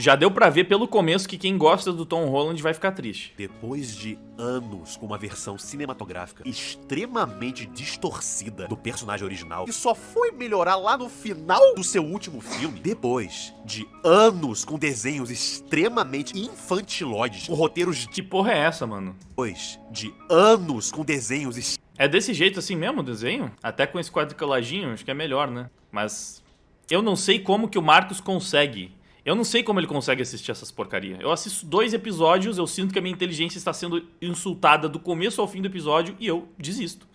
Já deu pra ver pelo começo que quem gosta do Tom Holland vai ficar triste. Depois de anos com uma versão cinematográfica extremamente distorcida do personagem original, que só foi melhorar lá no final do seu último filme, depois de anos com desenhos extremamente infantiloides, com roteiros Que porra é essa, mano? depois de anos com desenhos É desse jeito assim mesmo o desenho? Até com esse quadriculadinho, acho que é melhor, né? Mas eu não sei como que o Marcos consegue. Eu não sei como ele consegue assistir essas porcaria. Eu assisto 2 episódios, eu sinto que a minha inteligência está sendo insultada do começo ao fim do episódio e eu desisto.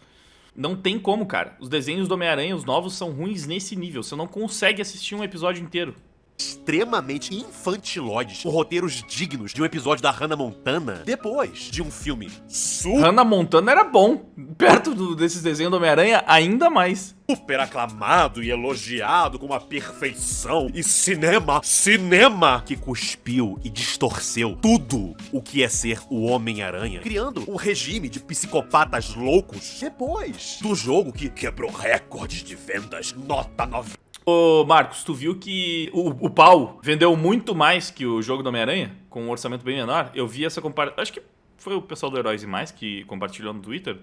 Não tem como, cara. Os desenhos do Homem-Aranha, os novos, são ruins nesse nível. Você não consegue assistir um episódio inteiro. extremamente infantiloides, com roteiros dignos de um episódio da Hannah Montana, depois de um filme Hannah Montana era bom. Perto desses desenhos do Homem-Aranha, ainda mais. super aclamado e elogiado com uma perfeição e cinema que cuspiu e distorceu tudo o que é ser o Homem-Aranha, criando um regime de psicopatas loucos depois do jogo que quebrou recordes de vendas, nota 9. Ô, Marcos, tu viu que o pau vendeu muito mais que o jogo do Homem-Aranha? Com um orçamento bem menor? Eu vi essa comparação. Acho que foi o pessoal do Heróis e Mais que compartilhou no Twitter.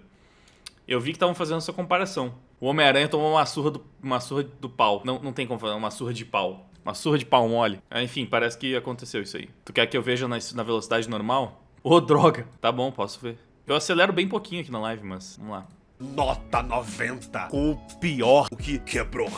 Eu vi que estavam fazendo essa comparação. O Homem-Aranha tomou uma surra do pau. Não tem como falar, uma surra de pau. Uma surra de pau mole. Enfim, parece que aconteceu isso aí. Tu quer que eu veja na velocidade normal? Ô, droga. Tá bom, posso ver. Eu acelero bem pouquinho aqui na live, mas vamos lá. Nota 90, com o pior, o que quebrou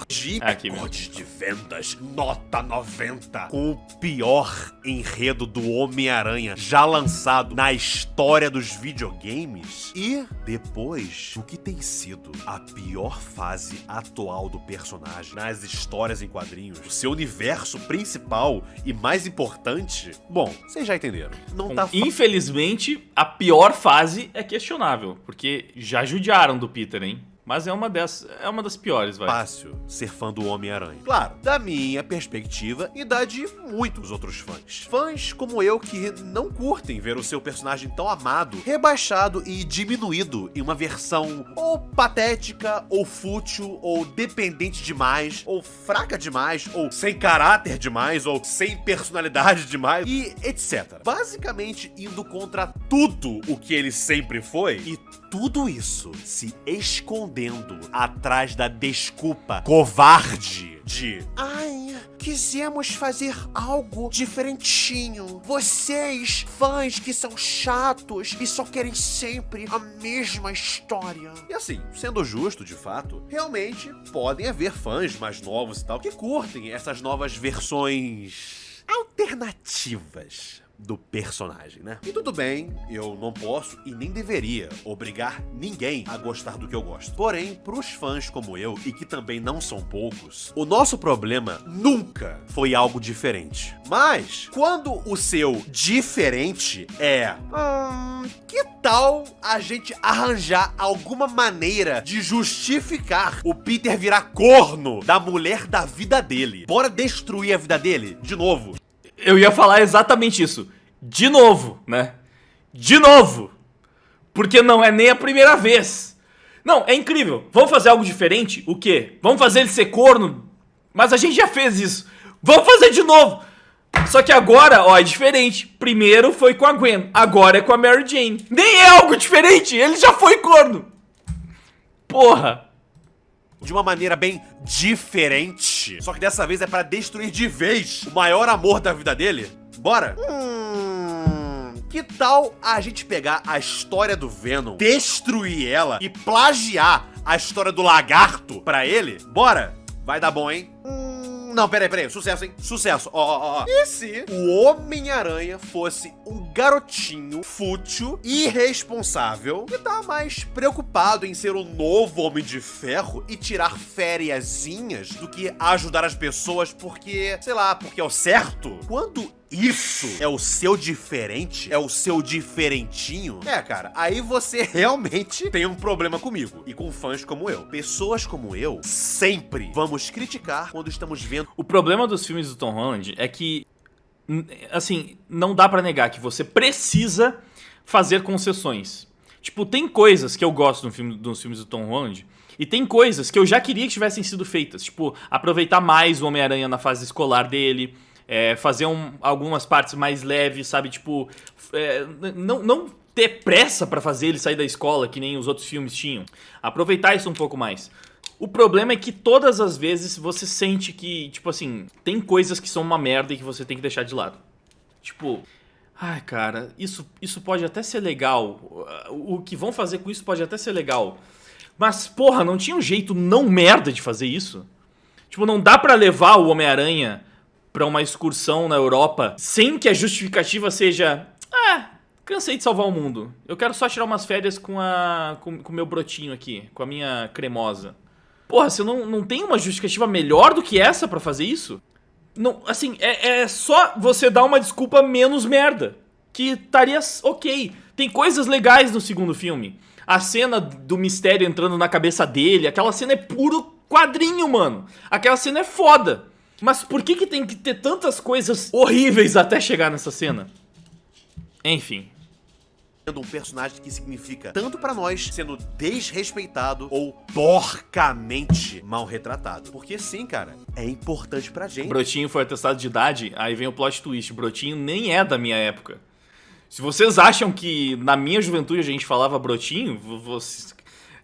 recordes de vendas, nota 90, com o pior enredo do Homem-Aranha já lançado na história dos videogames, e depois do que tem sido a pior fase atual do personagem nas histórias em quadrinhos, o seu universo principal e mais importante, bom, vocês já entenderam, não tá Infelizmente, a pior fase é questionável, porque já judiaram do Peter, hein? Mas é uma das piores, vai. Fácil ser fã do Homem-Aranha. Claro, da minha perspectiva e da de muitos outros fãs. Fãs como eu que não curtem ver o seu personagem tão amado, rebaixado e diminuído em uma versão ou patética, ou fútil, ou dependente demais, ou fraca demais, ou sem caráter demais, ou sem personalidade demais, e etc. Basicamente indo contra tudo o que ele sempre foi, e tudo isso se escondendo atrás da desculpa covarde de ai, quisemos fazer algo diferentinho. Vocês, fãs que são chatos e só querem sempre a mesma história. E assim, sendo justo de fato, realmente podem haver fãs mais novos e tal que curtem essas novas versões alternativas do personagem, né? E tudo bem, eu não posso e nem deveria obrigar ninguém a gostar do que eu gosto. Porém, pros fãs como eu, e que também não são poucos, o nosso problema nunca foi algo diferente. Mas, quando o seu diferente é... que tal a gente arranjar alguma maneira de justificar o Peter virar corno da mulher da vida dele? Bora destruir a vida dele de novo. Eu ia falar exatamente isso. De novo, né? De novo. Porque não é nem a primeira vez. Não, é incrível. Vamos fazer algo diferente? O quê? Vamos fazer ele ser corno? Mas a gente já fez isso. Vamos fazer de novo. Só que agora, ó, é diferente. Primeiro foi com a Gwen, agora é com a Mary Jane. Nem é algo diferente, ele já foi corno. Porra. De uma maneira bem diferente. Só que dessa vez é pra destruir de vez o maior amor da vida dele. Bora? Que tal a gente pegar a história do Venom, destruir ela e plagiar a história do Lagarto pra ele? Bora? Vai dar bom, hein? Não, peraí, sucesso, hein? Sucesso, ó. E se o Homem-Aranha fosse um garotinho fútil, irresponsável, que tá mais preocupado em ser o novo Homem de Ferro e tirar fériasinhas do que ajudar as pessoas porque, sei lá, porque é o certo? Quando isso é o seu diferente, é o seu diferentinho, cara, aí você realmente tem um problema comigo e com fãs como eu. Pessoas como eu sempre vamos criticar quando estamos vendo. O problema dos filmes do Tom Holland é que, assim, não dá pra negar que você precisa fazer concessões. Tipo, tem coisas que eu gosto dos filmes do Tom Holland e tem coisas que eu já queria que tivessem sido feitas. Tipo, aproveitar mais o Homem-Aranha na fase escolar dele, fazer algumas partes mais leves, sabe? Tipo, não ter pressa pra fazer ele sair da escola, que nem os outros filmes tinham. Aproveitar isso um pouco mais. O problema é que todas as vezes você sente que, tipo assim, tem coisas que são uma merda e que você tem que deixar de lado. Tipo, ai cara, isso pode até ser legal. O que vão fazer com isso pode até ser legal. Mas, porra, não tinha um jeito não merda de fazer isso? Tipo, não dá pra levar o Homem-Aranha pra uma excursão na Europa sem que a justificativa seja... cansei de salvar o mundo. Eu quero só tirar umas férias com o meu brotinho aqui, com a minha cremosa. Porra, você não tem uma justificativa melhor do que essa pra fazer isso? Não, assim, é só você dar uma desculpa menos merda. Que estaria ok. Tem coisas legais no segundo filme. A cena do mistério entrando na cabeça dele, aquela cena é puro quadrinho, mano. Aquela cena é foda. Mas por que tem que ter tantas coisas horríveis até chegar nessa cena? Enfim. Um personagem que significa tanto pra nós sendo desrespeitado ou porcamente mal retratado. Porque sim, cara, é importante pra gente. Brotinho foi atestado de idade, aí vem o plot twist. Brotinho nem é da minha época. Se vocês acham que na minha juventude a gente falava Brotinho,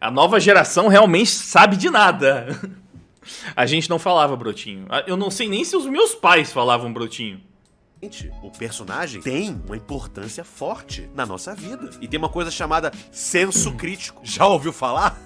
a nova geração realmente sabe de nada. A gente não falava Brotinho. Eu não sei nem se os meus pais falavam Brotinho. O personagem tem uma importância forte na nossa vida. E tem uma coisa chamada senso crítico. Já ouviu falar?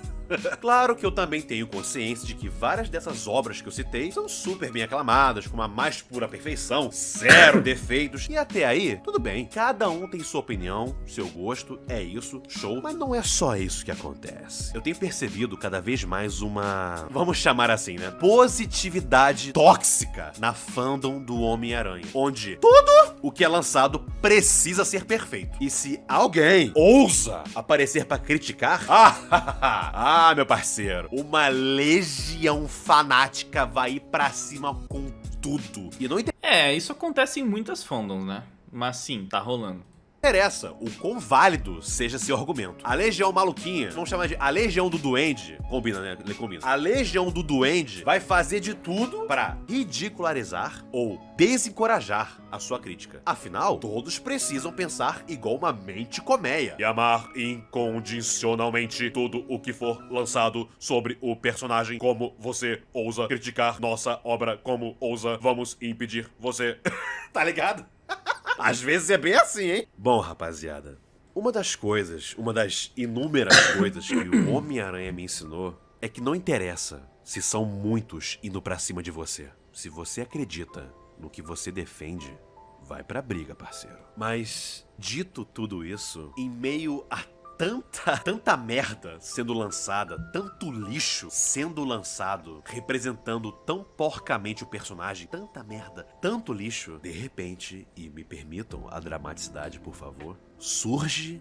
Claro que eu também tenho consciência de que várias dessas obras que eu citei são super bem aclamadas, com uma mais pura perfeição, zero defeitos, e até aí, tudo bem. Cada um tem sua opinião, seu gosto, é isso, show. Mas não é só isso que acontece. Eu tenho percebido cada vez mais uma, vamos chamar assim, né, positividade tóxica na fandom do Homem-Aranha, onde tudo o que é lançado precisa ser perfeito. E se alguém ousa aparecer pra criticar, meu parceiro, uma legião fanática vai ir pra cima com tudo. E não isso acontece em muitas fandoms, né? Mas sim, tá rolando. interessa o quão válido seja seu argumento. A Legião Maluquinha, vamos chamar de a Legião do Duende, combina, né? Combina. A Legião do Duende vai fazer de tudo pra ridicularizar ou desencorajar a sua crítica. Afinal, todos precisam pensar igual uma mente colmeia e amar incondicionalmente tudo o que for lançado sobre o personagem. Como você ousa criticar nossa obra? Como ousa vamos impedir você? Tá ligado? Às vezes é bem assim, hein? Bom, rapaziada, uma das inúmeras coisas que o Homem-Aranha me ensinou é que não interessa se são muitos indo pra cima de você. Se você acredita no que você defende, vai pra briga, parceiro. Mas, dito tudo isso, em meio a tanta merda sendo lançada, tanto lixo sendo lançado, representando tão porcamente o personagem, tanta merda, tanto lixo, de repente, e me permitam a dramaticidade, por favor, surge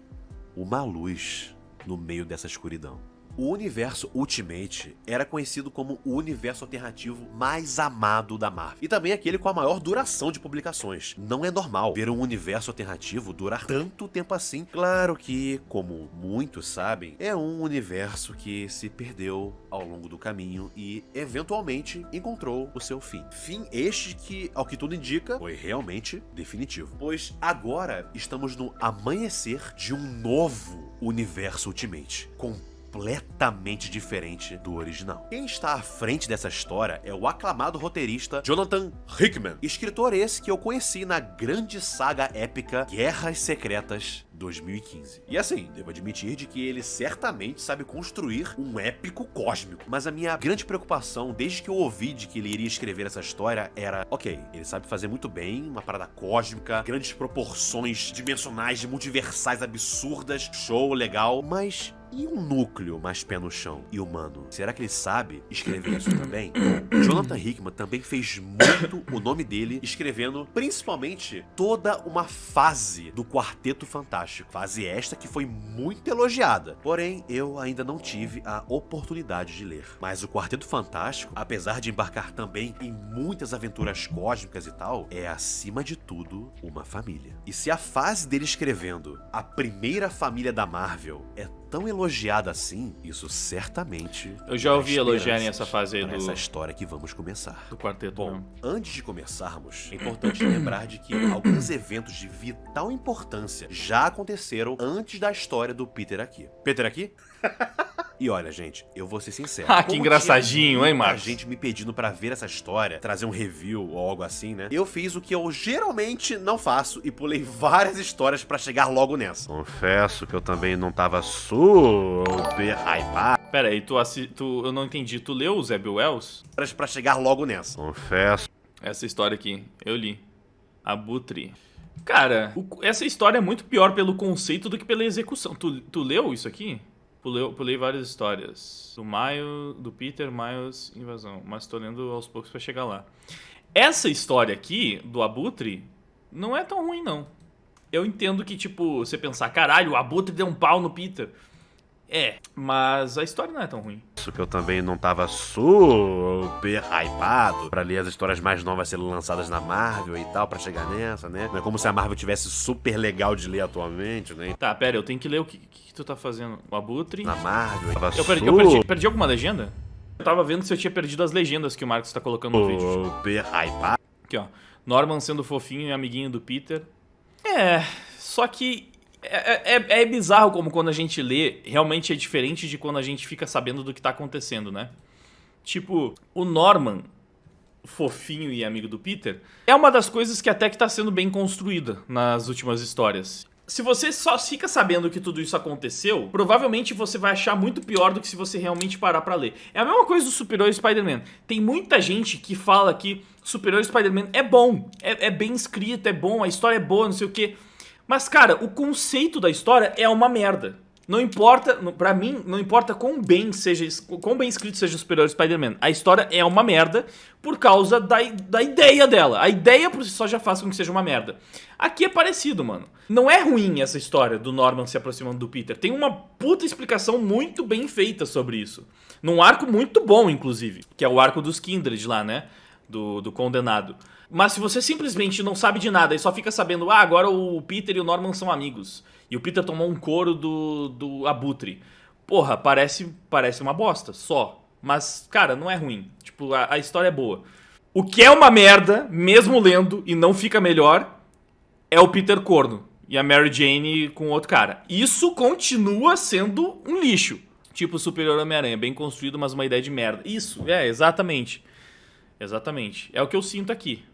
uma luz no meio dessa escuridão. O universo Ultimate era conhecido como o universo alternativo mais amado da Marvel. E também aquele com a maior duração de publicações. Não é normal ver um universo alternativo durar tanto tempo assim. Claro que, como muitos sabem, é um universo que se perdeu ao longo do caminho e, eventualmente, encontrou o seu fim. Fim este que, ao que tudo indica, foi realmente definitivo. Pois agora estamos no amanhecer de um novo universo Ultimate, completamente diferente do original. Quem está à frente dessa história é o aclamado roteirista Jonathan Hickman, escritor esse que eu conheci na grande saga épica Guerras Secretas 2015. E assim, devo admitir de que ele certamente sabe construir um épico cósmico. Mas a minha grande preocupação, desde que eu ouvi de que ele iria escrever essa história, era, ok, ele sabe fazer muito bem uma parada cósmica, grandes proporções dimensionais, multiversais absurdas, show, legal, mas e um núcleo mais pé no chão e humano? Será que ele sabe escrever isso também? Jonathan Hickman também fez muito o nome dele escrevendo principalmente toda uma fase do Quarteto Fantástico. Fase esta que foi muito elogiada. Porém, eu ainda não tive a oportunidade de ler. Mas o Quarteto Fantástico, apesar de embarcar também em muitas aventuras cósmicas e tal, é acima de tudo uma família. E se a fase dele escrevendo a primeira família da Marvel é tão elogiada assim, isso certamente... Eu já ouvi dá elogiarem esperanças essa fase aí pra do... essa história que vamos começar. do quarteto. Bom, mesmo. antes de começarmos, é importante lembrar de que alguns eventos de vital importância já aconteceram antes da história do Peter aqui. Peter aqui? E olha, gente, eu vou ser sincero. Ah, que como engraçadinho, tinha hein, Marcos? A gente me pedindo pra ver essa história, trazer um review ou algo assim, né? Eu fiz o que eu geralmente não faço e pulei várias histórias pra chegar logo nessa. Confesso que eu também não tava super hypado. Pera aí, eu não entendi. Tu leu o Zeb Wells? Pra chegar logo nessa. Confesso. Essa história aqui, eu li. Abutre. Cara, essa história é muito pior pelo conceito do que pela execução. Tu leu isso aqui? Pulei várias histórias. Do Peter, Miles, Invasão. Mas tô lendo aos poucos pra chegar lá. Essa história aqui, do Abutre, não é tão ruim, não. Eu entendo que, tipo, você pensar, caralho, o Abutre deu um pau no Peter. Mas a história não é tão ruim. Isso que eu também não tava super hypado pra ler as histórias mais novas sendo lançadas na Marvel e tal, pra chegar nessa, né? Não é como se a Marvel tivesse super legal de ler atualmente, né? Tá, pera, eu tenho que ler o que tu tá fazendo. O Abutre... Na Marvel, Eu perdi alguma legenda? Eu tava vendo se eu tinha perdido as legendas que o Marcos tá colocando no vídeo. Super hypado. Aqui, ó. Norman sendo fofinho e amiguinho do Peter. Só que... É bizarro como quando a gente lê, realmente é diferente de quando a gente fica sabendo do que tá acontecendo, né? Tipo, o Norman, fofinho e amigo do Peter, é uma das coisas que até que tá sendo bem construída nas últimas histórias. Se você só fica sabendo que tudo isso aconteceu, provavelmente você vai achar muito pior do que se você realmente parar pra ler. É a mesma coisa do Super-Herói Spider-Man. Tem muita gente que fala que Super-Herói Spider-Man é bom, é bem escrito, é bom, a história é boa, não sei o quê. Mas, cara, o conceito da história é uma merda. Não importa, pra mim, não importa quão bem escrito seja o Super-Herói Spider-Man. A história é uma merda por causa da ideia dela. A ideia por si só já faz com que seja uma merda. Aqui é parecido, mano. Não é ruim essa história do Norman se aproximando do Peter. Tem uma puta explicação muito bem feita sobre isso. Num arco muito bom, inclusive. Que é o arco dos Kindred lá, né? Do Condenado. Mas se você simplesmente não sabe de nada e só fica sabendo, agora o Peter e o Norman são amigos, e o Peter tomou um couro do Abutre, porra, parece uma bosta, só. Mas, cara, não é ruim. Tipo, a história é boa. O que é uma merda, mesmo lendo, e não fica melhor, é o Peter corno e a Mary Jane com outro cara. Isso continua sendo um lixo. Tipo o Superior Homem-Aranha, bem construído, mas uma ideia de merda. Isso, exatamente. Exatamente. É o que eu sinto aqui.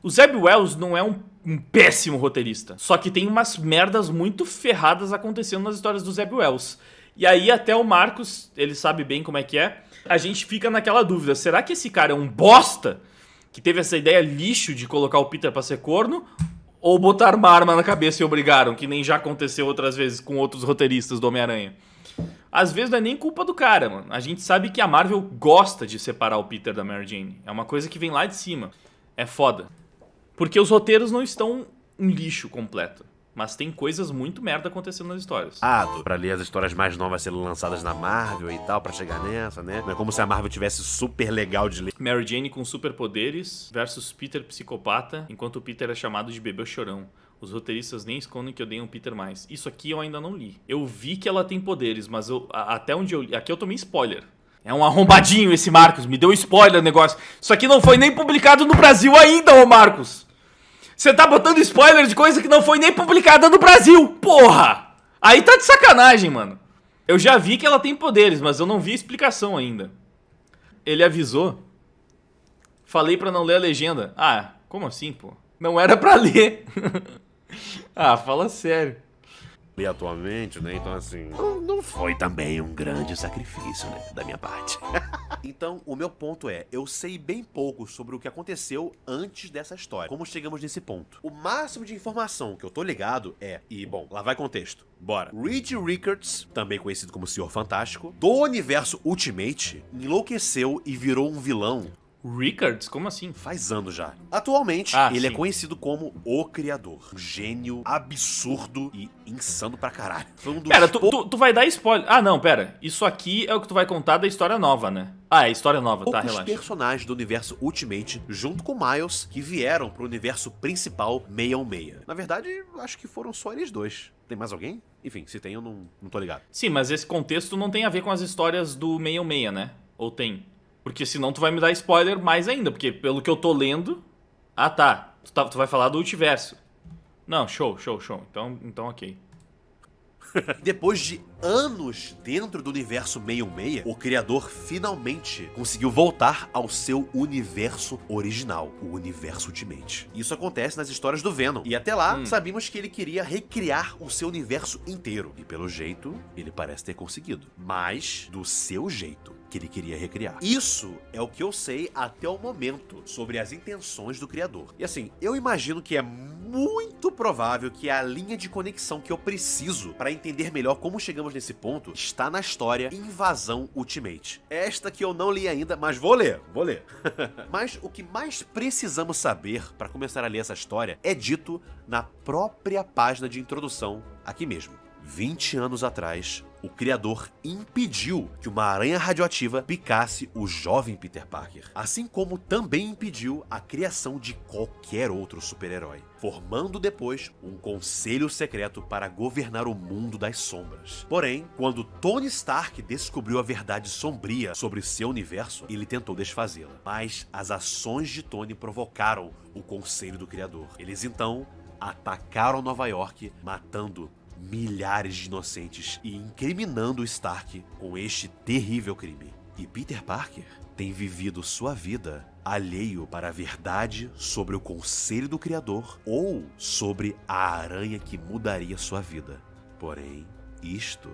O Zeb Wells não é um péssimo roteirista. Só que tem umas merdas muito ferradas acontecendo nas histórias do Zeb Wells. E aí até o Marcos, ele sabe bem como é que é. A gente fica naquela dúvida. Será que esse cara é um bosta? Que teve essa ideia lixo de colocar o Peter pra ser corno? Ou botar uma arma na cabeça e obrigaram? Que nem já aconteceu outras vezes com outros roteiristas do Homem-Aranha. Às vezes não é nem culpa do cara, mano. A gente sabe que a Marvel gosta de separar o Peter da Mary Jane. É uma coisa que vem lá de cima. É foda. Porque os roteiros não estão um lixo completo. Mas tem coisas muito merda acontecendo nas histórias. Pra ler as histórias mais novas sendo lançadas na Marvel e tal, pra chegar nessa, né? Não é como se a Marvel tivesse super legal de ler. Mary Jane com superpoderes versus Peter psicopata, enquanto o Peter é chamado de bebê chorão. Os roteiristas nem escondem que odeiam o Peter mais. Isso aqui eu ainda não li. Eu vi que ela tem poderes, mas até onde eu li... Aqui eu tomei spoiler. É um arrombadinho esse Marcos, me deu spoiler o negócio. Isso aqui não foi nem publicado no Brasil ainda, ô Marcos. Você tá botando spoiler de coisa que não foi nem publicada no Brasil, porra! Aí tá de sacanagem, mano. Eu já vi que ela tem poderes, mas eu não vi a explicação ainda. Ele avisou. Falei pra não ler a legenda. Ah, como assim, pô? Não era pra ler. Ah, fala sério. E atualmente, né? Então, assim, não foi também um grande sacrifício, né? Da minha parte. Então, o meu ponto é, eu sei bem pouco sobre o que aconteceu antes dessa história. Como chegamos nesse ponto. O máximo de informação que eu tô ligado é... E, bom, lá vai contexto. Bora. Reed Richards, também conhecido como Senhor Fantástico, do universo Ultimate, enlouqueceu e virou um vilão. Richards? Como assim? Faz anos já. Atualmente, ele é conhecido como o Criador. Um gênio absurdo e insano pra caralho. Foi um dos Pera, tu vai dar spoiler. Ah, não, pera. Isso aqui é o que tu vai contar da história nova, né? Ah, é história nova, tá? Poucos Relaxa. personagens do universo Ultimate, junto com Miles, que vieram pro universo principal 616. Na verdade, acho que foram só eles dois. Tem mais alguém? Enfim, se tem, eu não tô ligado. Sim, mas esse contexto não tem a ver com as histórias do 616, né? Ou tem? Porque senão tu vai me dar spoiler mais ainda, porque pelo que eu tô lendo... Ah, tá. Tu vai falar do Ultiverso. Não, show. Então ok. Depois de anos dentro do universo 616, o criador finalmente conseguiu voltar ao seu universo original, o universo Ultimate. Isso acontece nas histórias do Venom. E até lá, sabíamos que ele queria recriar o seu universo inteiro. E pelo jeito, ele parece ter conseguido. Mas do seu jeito que ele queria recriar. Isso é o que eu sei até o momento sobre as intenções do criador. E assim, eu imagino que é muito provável que a linha de conexão que eu preciso para entender melhor como chegamos nesse ponto está na história Invasão Ultimate. Esta que eu não li ainda, mas vou ler. Mas o que mais precisamos saber para começar a ler essa história é dito na própria página de introdução, aqui mesmo. 20 anos atrás, o criador impediu que uma aranha radioativa picasse o jovem Peter Parker, assim como também impediu a criação de qualquer outro super-herói, formando depois um conselho secreto para governar o mundo das sombras. Porém, quando Tony Stark descobriu a verdade sombria sobre seu universo, ele tentou desfazê-la, mas as ações de Tony provocaram o conselho do criador. Eles então atacaram Nova York, matando milhares de inocentes e incriminando Stark com este terrível crime. E Peter Parker tem vivido sua vida alheio para a verdade sobre o conselho do criador ou sobre a aranha que mudaria sua vida. Porém, isto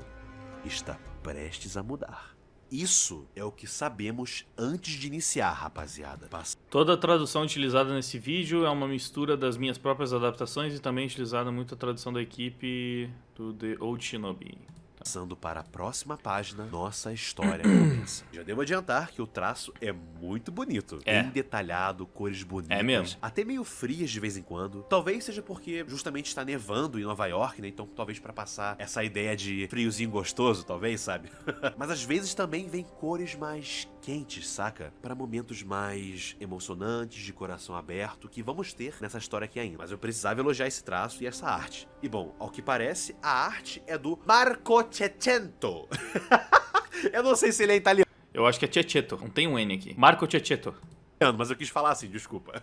está prestes a mudar. Isso é o que sabemos antes de iniciar, rapaziada. Toda a tradução utilizada nesse vídeo é uma mistura das minhas próprias adaptações e também utilizada muito a tradução da equipe do The Old Shinobi. Passando para a próxima página, nossa história começa. Já devo adiantar que o traço é muito bonito. Bem detalhado, cores bonitas. É mesmo. Até meio frias de vez em quando. Talvez seja porque justamente está nevando em Nova York, né? Então talvez para passar essa ideia de friozinho gostoso, talvez, sabe? Mas às vezes também vem cores mais quentes, saca? Para momentos mais emocionantes, de coração aberto, que vamos ter nessa história aqui ainda. Mas eu precisava elogiar esse traço e essa arte. E bom, ao que parece, a arte é do Marco Cecchetto. Eu não sei se ele é italiano, Eu acho que é Cecchetto, não tem um N aqui. Marco Cecchetto. mas eu quis falar assim, desculpa.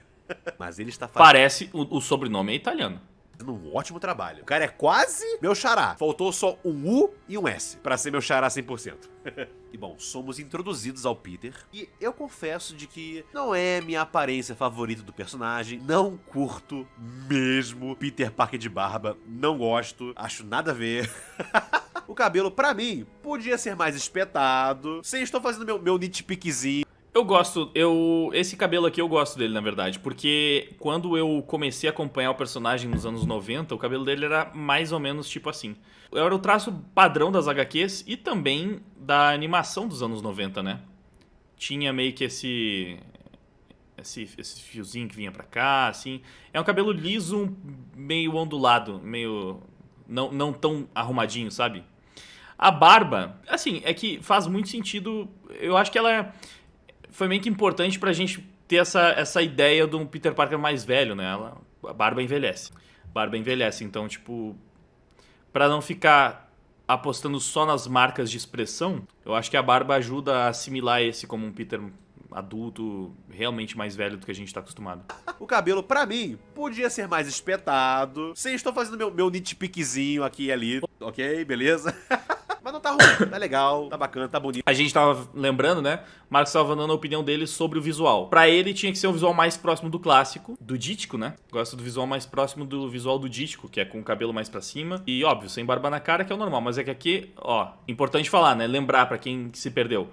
Mas ele está fazendo Parece, o sobrenome é italiano. um ótimo trabalho. O cara é quase meu xará. Faltou só um U e um S pra ser meu xará 100%. E bom, somos introduzidos ao Peter. E eu confesso de que não é minha aparência favorita do personagem. Não curto mesmo Peter Parker de barba. Não gosto. Acho nada a ver. O cabelo, pra mim, podia ser mais espetado. Sim, estou fazendo meu nitpickzinho. Eu gosto, esse cabelo aqui eu gosto dele, na verdade, porque quando eu comecei a acompanhar o personagem nos anos 90, o cabelo dele era mais ou menos tipo assim. Era o traço padrão das HQs e também da animação dos anos 90, né? Tinha meio que esse fiozinho que vinha pra cá, assim. É um cabelo liso, meio ondulado, meio não tão arrumadinho, sabe? A barba, assim, é que faz muito sentido, eu acho que ela foi meio que importante pra gente ter essa ideia de um Peter Parker mais velho, né? A barba envelhece. Então, tipo, pra não ficar apostando só nas marcas de expressão, eu acho que a barba ajuda a assimilar esse como um Peter adulto, realmente mais velho do que a gente tá acostumado. O cabelo, pra mim, podia ser mais espetado. Sim, estou fazendo meu nitpickzinho aqui e ali, ok? Beleza? Mas não tá ruim, tá legal, tá bacana, tá bonito. A gente tava lembrando, né? Marcos tava dando a opinião dele sobre o visual. Pra ele tinha que ser um visual mais próximo do clássico, do Dítico, né? Gosto do visual mais próximo do visual do Dítico, que é com o cabelo mais pra cima. E óbvio, sem barba na cara, que é o normal. Mas é que aqui, ó, importante falar, né? Lembrar pra quem se perdeu.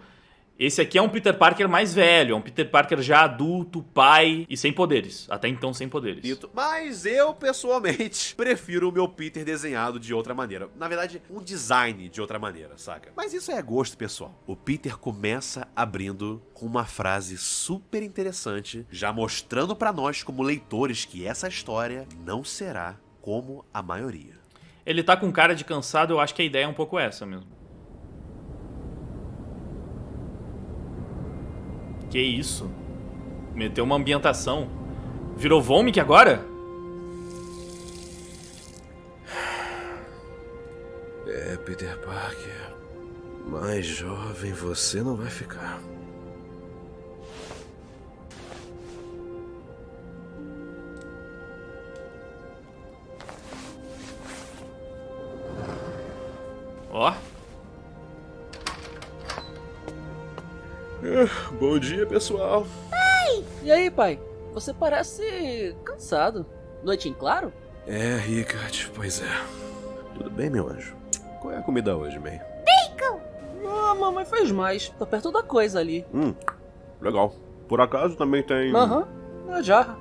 Esse aqui é um Peter Parker mais velho, é um Peter Parker já adulto, pai e sem poderes. Até então sem poderes. Mas eu, pessoalmente, prefiro o meu Peter desenhado de outra maneira. Na verdade, um design de outra maneira, saca? Mas isso é gosto pessoal. O Peter começa abrindo com uma frase super interessante, já mostrando pra nós como leitores que essa história não será como a maioria. Ele tá com cara de cansado, eu acho que a ideia é um pouco essa mesmo. Que isso? Meteu uma ambientação. Virou Vomik agora? É, Peter Parker. Mais jovem você não vai ficar. Ó. Bom dia, pessoal. E aí, pai? Você parece cansado. Noite em claro? É, Rickard, pois é. Tudo bem, meu anjo? Qual é a comida hoje, May? Ah, a mamãe fez mais. Tá perto da coisa ali. Legal. Por acaso também tem... Aham, a jarra.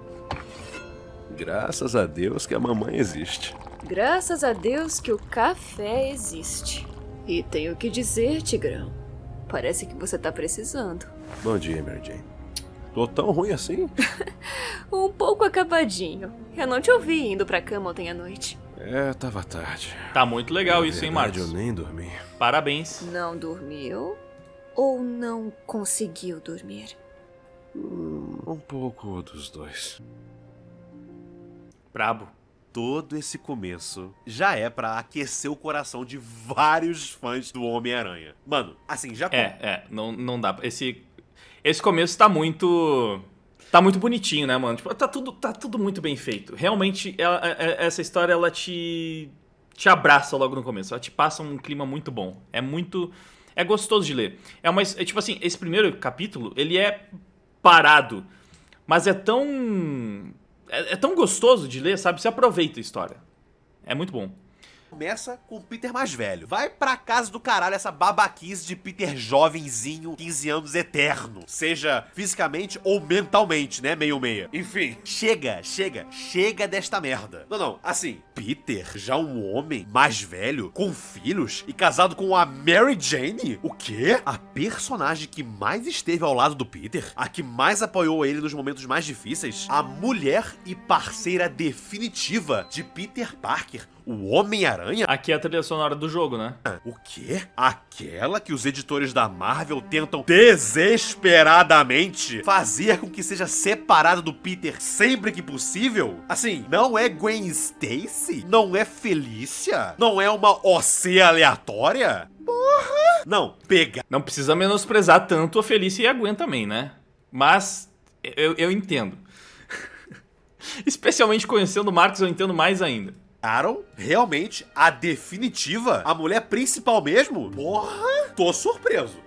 Graças a Deus que a mamãe existe. Graças a Deus que o café existe. E tenho que dizer, Tigrão, parece que você tá precisando. Bom dia, Mary Jane. Tô tão ruim assim? Um pouco acabadinho. Eu não te ouvi indo pra cama ontem à noite. É, tava tarde. Tá muito legal Na isso, hein, verdade, Marcos? eu nem dormi. Parabéns. Não dormiu? Ou não conseguiu dormir? Um pouco dos dois. Brabo. Todo esse começo já é pra aquecer o coração de vários fãs do Homem-Aranha. Mano, assim, já... Não dá. Esse começo tá muito bonitinho, né, mano? Tipo, tá tudo muito bem feito. Realmente, essa história, ela te abraça logo no começo. Ela te passa um clima muito bom. É gostoso de ler. Tipo assim, esse primeiro capítulo, ele é parado. Mas é tão gostoso de ler, sabe? Você aproveita a história. É muito bom. Começa com o Peter mais velho. Vai pra casa do caralho essa babaquice de Peter jovenzinho, 15 anos eterno. Seja fisicamente ou mentalmente, né? Meio-meia. Enfim, chega desta merda. Não, assim, Peter, já um homem mais velho, com filhos e casado com a Mary Jane? O quê? A personagem que mais esteve ao lado do Peter? A que mais apoiou ele nos momentos mais difíceis? A mulher e parceira definitiva de Peter Parker? O Homem-Aranha? Aqui é a trilha sonora do jogo, né? O quê? Aquela que os editores da Marvel tentam desesperadamente fazer com que seja separada do Peter sempre que possível? Assim, não é Gwen Stacy? Não é Felícia? Não é uma OC aleatória? Porra! Não, pega. Não precisa menosprezar tanto a Felícia e a Gwen também, né? Mas eu entendo. Especialmente conhecendo o Marcos, eu entendo mais ainda. Realmente, a definitiva? A mulher principal mesmo? Porra, tô surpreso.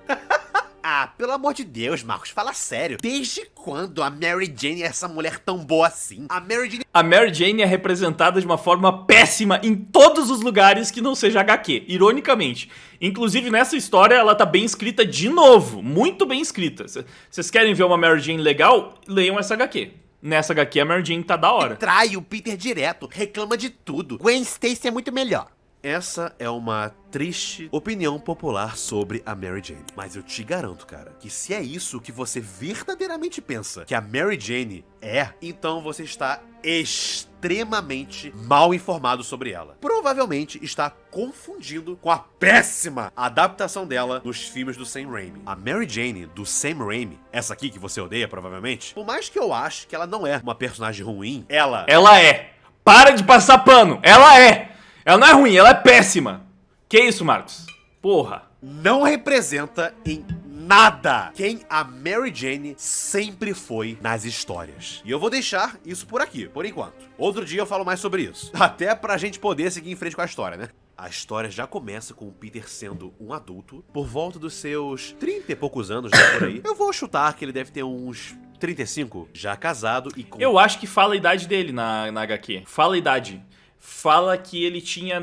Ah, pelo amor de Deus, Marcos, fala sério. Desde quando a Mary Jane é essa mulher tão boa assim? A Mary Jane é representada de uma forma péssima em todos os lugares que não seja HQ, ironicamente. Inclusive, nessa história, ela tá bem escrita de novo. Muito bem escrita. Vocês querem ver uma Mary Jane legal? Leiam essa HQ. Nessa HQ, a Mary Jane tá da hora. Trai o Peter direto, reclama de tudo. Gwen Stacy é muito melhor. Essa é uma triste opinião popular sobre a Mary Jane. Mas eu te garanto, cara, que se é isso que você verdadeiramente pensa que a Mary Jane é, então você está extremamente mal informado sobre ela. Provavelmente está confundindo com a péssima adaptação dela nos filmes do Sam Raimi. A Mary Jane do Sam Raimi, essa aqui que você odeia provavelmente, por mais que eu ache que ela não é uma personagem ruim, ela é. Para de passar pano. Ela é. Ela não é ruim, ela é péssima. Que isso, Marcos? Porra. Não representa em nada quem a Mary Jane sempre foi nas histórias. E eu vou deixar isso por aqui, por enquanto. Outro dia eu falo mais sobre isso. Até pra gente poder seguir em frente com a história, né? A história já começa com o Peter sendo um adulto, por volta dos seus 30 e poucos anos, né, por aí. Eu vou chutar que ele deve ter uns 35, já casado e com... Eu acho que fala a idade dele na HQ. Fala a idade. Fala que ele tinha...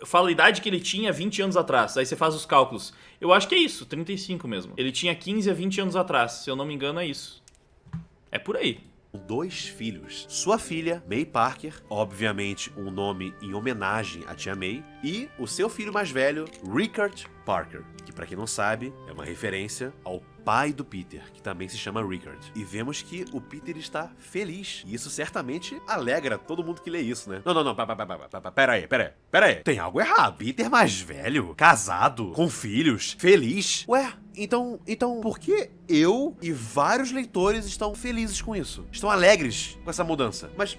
Fala a idade que ele tinha 20 anos atrás. Aí você faz os cálculos. Eu acho que é isso, 35 mesmo. Ele tinha 15 a 20 anos atrás. Se eu não me engano, é isso. É por aí. 2 filhos. Sua filha, May Parker, obviamente um nome em homenagem à tia May, e o seu filho mais velho, Rickard Parker, que pra quem não sabe, é uma referência ao pai do Peter, que também se chama Rickard. E vemos que o Peter está feliz, e isso certamente alegra todo mundo que lê isso, né? Não, pera aí. Tem algo errado. Peter mais velho, casado, com filhos, feliz. Ué, Então, por que eu e vários leitores estão felizes com isso? Estão alegres com essa mudança? Mas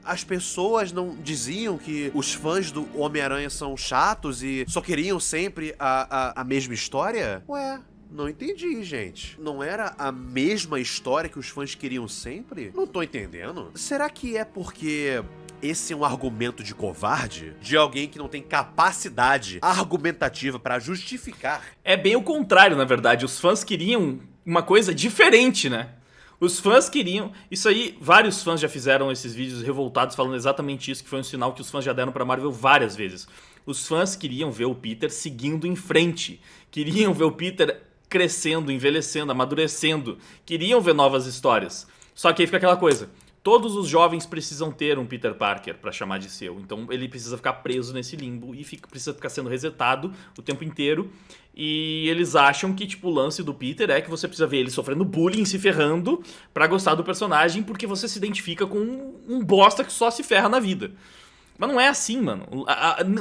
as pessoas não diziam que os fãs do Homem-Aranha são chatos e só queriam sempre a mesma história? Ué, não entendi, gente. Não era a mesma história que os fãs queriam sempre? Não tô entendendo. Será que é porque esse é um argumento de covarde? De alguém que não tem capacidade argumentativa pra justificar? É bem o contrário, na verdade. Os fãs queriam uma coisa diferente, né? Os fãs queriam... Isso aí, vários fãs já fizeram esses vídeos revoltados falando exatamente isso, que foi um sinal que os fãs já deram pra Marvel várias vezes. Os fãs queriam ver o Peter seguindo em frente. Queriam ver o Peter crescendo, envelhecendo, amadurecendo. Queriam ver novas histórias. Só que aí fica aquela coisa. Todos os jovens precisam ter um Peter Parker pra chamar de seu. Então ele precisa ficar preso nesse limbo e precisa ficar sendo resetado o tempo inteiro. E eles acham que, tipo, o lance do Peter é que você precisa ver ele sofrendo bullying, se ferrando, pra gostar do personagem, porque você se identifica com um bosta que só se ferra na vida. Mas não é assim, mano.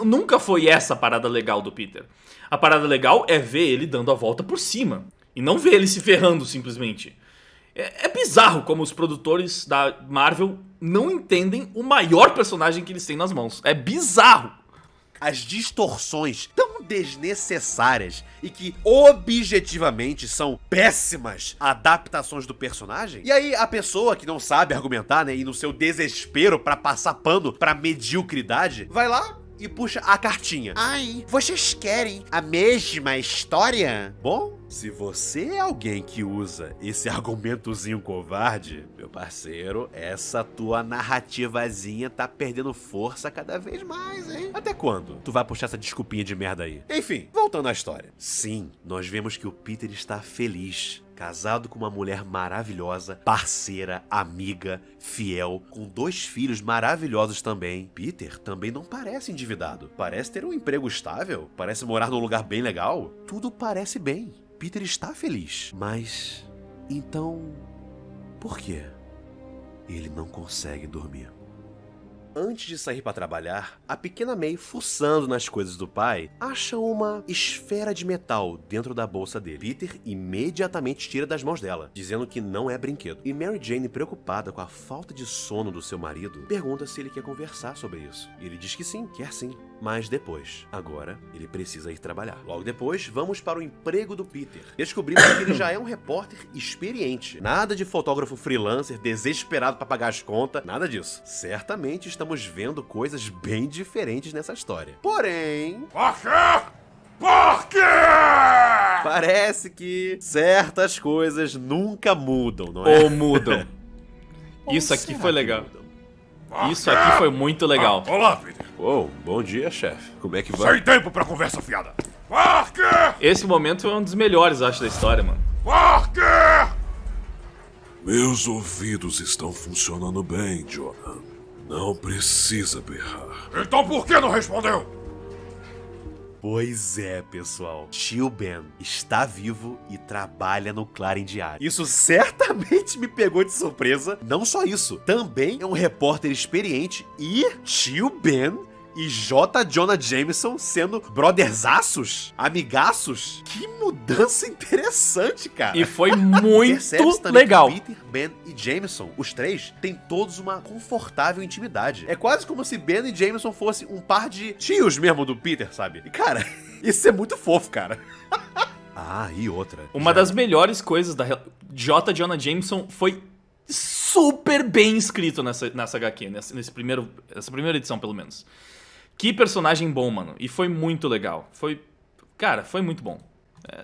Nunca foi essa a parada legal do Peter. A parada legal é ver ele dando a volta por cima. E não ver ele se ferrando, simplesmente. É bizarro como os produtores da Marvel não entendem o maior personagem que eles têm nas mãos. É bizarro. As distorções tão desnecessárias e que objetivamente são péssimas adaptações do personagem. E aí a pessoa que não sabe argumentar, né, e no seu desespero pra passar pano pra mediocridade, vai lá e puxa a cartinha. Ai, vocês querem a mesma história? Bom, se você é alguém que usa esse argumentozinho covarde, meu parceiro, essa tua narrativazinha tá perdendo força cada vez mais, hein? Até quando tu vai puxar essa desculpinha de merda aí? Enfim, voltando à história. Sim, nós vemos que o Peter está feliz. Casado com uma mulher maravilhosa, parceira, amiga, fiel, com 2 filhos maravilhosos também. Peter também não parece endividado. Parece ter um emprego estável, parece morar num lugar bem legal. Tudo parece bem. Peter está feliz. Mas, então, por quê? Ele não consegue dormir. Antes de sair pra trabalhar, a pequena May, fuçando nas coisas do pai, acha uma esfera de metal dentro da bolsa dele. Peter imediatamente tira das mãos dela, dizendo que não é brinquedo. E Mary Jane, preocupada com a falta de sono do seu marido, pergunta se ele quer conversar sobre isso. E ele diz que sim, quer sim. Mas depois, agora, ele precisa ir trabalhar. Logo depois, vamos para o emprego do Peter. Descobrimos que ele já é um repórter experiente. Nada de fotógrafo freelancer desesperado para pagar as contas, nada disso. Certamente estamos vendo coisas bem diferentes nessa história. Porém... Por quê? Parece que certas coisas nunca mudam, não é? Ou mudam. Isso aqui foi legal. Isso aqui foi muito legal. Olá, Peter. Oh, bom dia, chefe. Como é que vai? Sem tempo pra conversa fiada. Esse momento foi um dos melhores, acho, da história, mano. Meus ouvidos estão funcionando bem, Jonah. Não precisa berrar. Então por que não respondeu? Pois é, pessoal. Tio Ben está vivo e trabalha no Clarim Diário. Isso certamente me pegou de surpresa. Não só isso, também é um repórter experiente e Tio Ben e J. Jonah Jameson sendo brotherzaços, amigaços. Que mudança interessante, cara. E foi muito Percebe-se também legal. que Peter, Ben e Jameson, os três, têm todos uma confortável intimidade. É quase como se Ben e Jameson fossem um par de tios mesmo do Peter, sabe? E, cara, isso é muito fofo, cara. Ah, e outra. Uma das melhores coisas da J. Jonah Jameson foi super bem escrito nessa HQ, nessa primeira edição, pelo menos. Que personagem bom, mano. E foi muito legal. Cara, foi muito bom.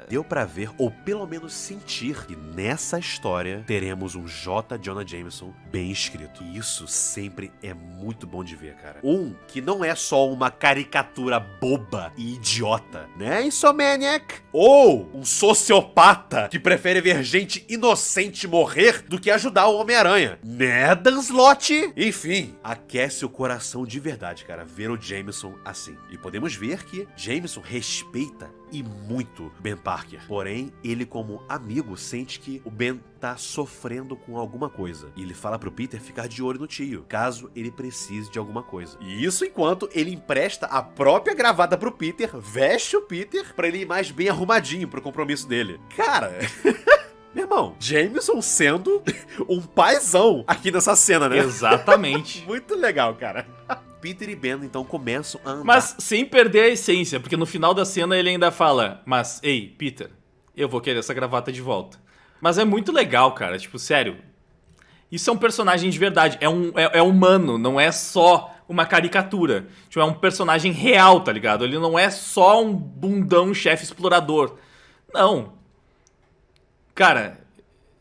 Deu pra ver, ou pelo menos sentir, que nessa história teremos um J. Jonah Jameson bem escrito. E isso sempre é muito bom de ver, cara. Que não é só uma caricatura boba e idiota, né, Insomniac? Ou um sociopata que prefere ver gente inocente morrer do que ajudar o Homem-Aranha, né, Dan Slott? Enfim, aquece o coração de verdade, cara, ver o Jameson assim. E podemos ver que Jameson respeita e muito Ben Parker. Porém, ele como amigo sente que o Ben tá sofrendo com alguma coisa. E ele fala pro Peter ficar de olho no tio, caso ele precise de alguma coisa. E isso enquanto ele empresta a própria gravata pro Peter, veste o Peter pra ele ir mais bem arrumadinho pro compromisso dele. Cara... Meu irmão, Jameson sendo um paizão aqui nessa cena, né? Exatamente. Muito legal, cara. Peter e Ben, então, começam a andar. Mas sem perder a essência, porque no final da cena ele ainda fala: mas, ei, Peter, eu vou querer essa gravata de volta. Mas é muito legal, cara, tipo, sério. Isso é um personagem de verdade, é humano, não é só uma caricatura. Tipo, é um personagem real, tá ligado? Ele não é só um bundão chefe explorador. Não. Cara,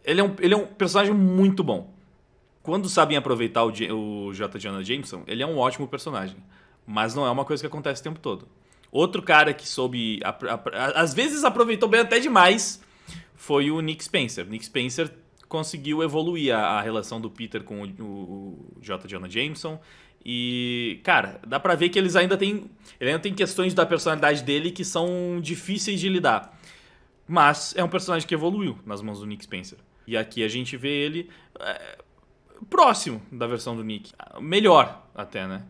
ele é um personagem muito bom. Quando sabem aproveitar o J. Jonah Jameson, ele é um ótimo personagem. Mas não é uma coisa que acontece o tempo todo. Outro cara que soube... às vezes aproveitou bem até demais foi o Nick Spencer. Nick Spencer conseguiu evoluir a relação do Peter com o J. Jonah Jameson. E, cara, dá pra ver que ele ainda tem questões da personalidade dele que são difíceis de lidar. Mas é um personagem que evoluiu nas mãos do Nick Spencer. E aqui a gente vê ele próximo da versão do Nick. Melhor até, né?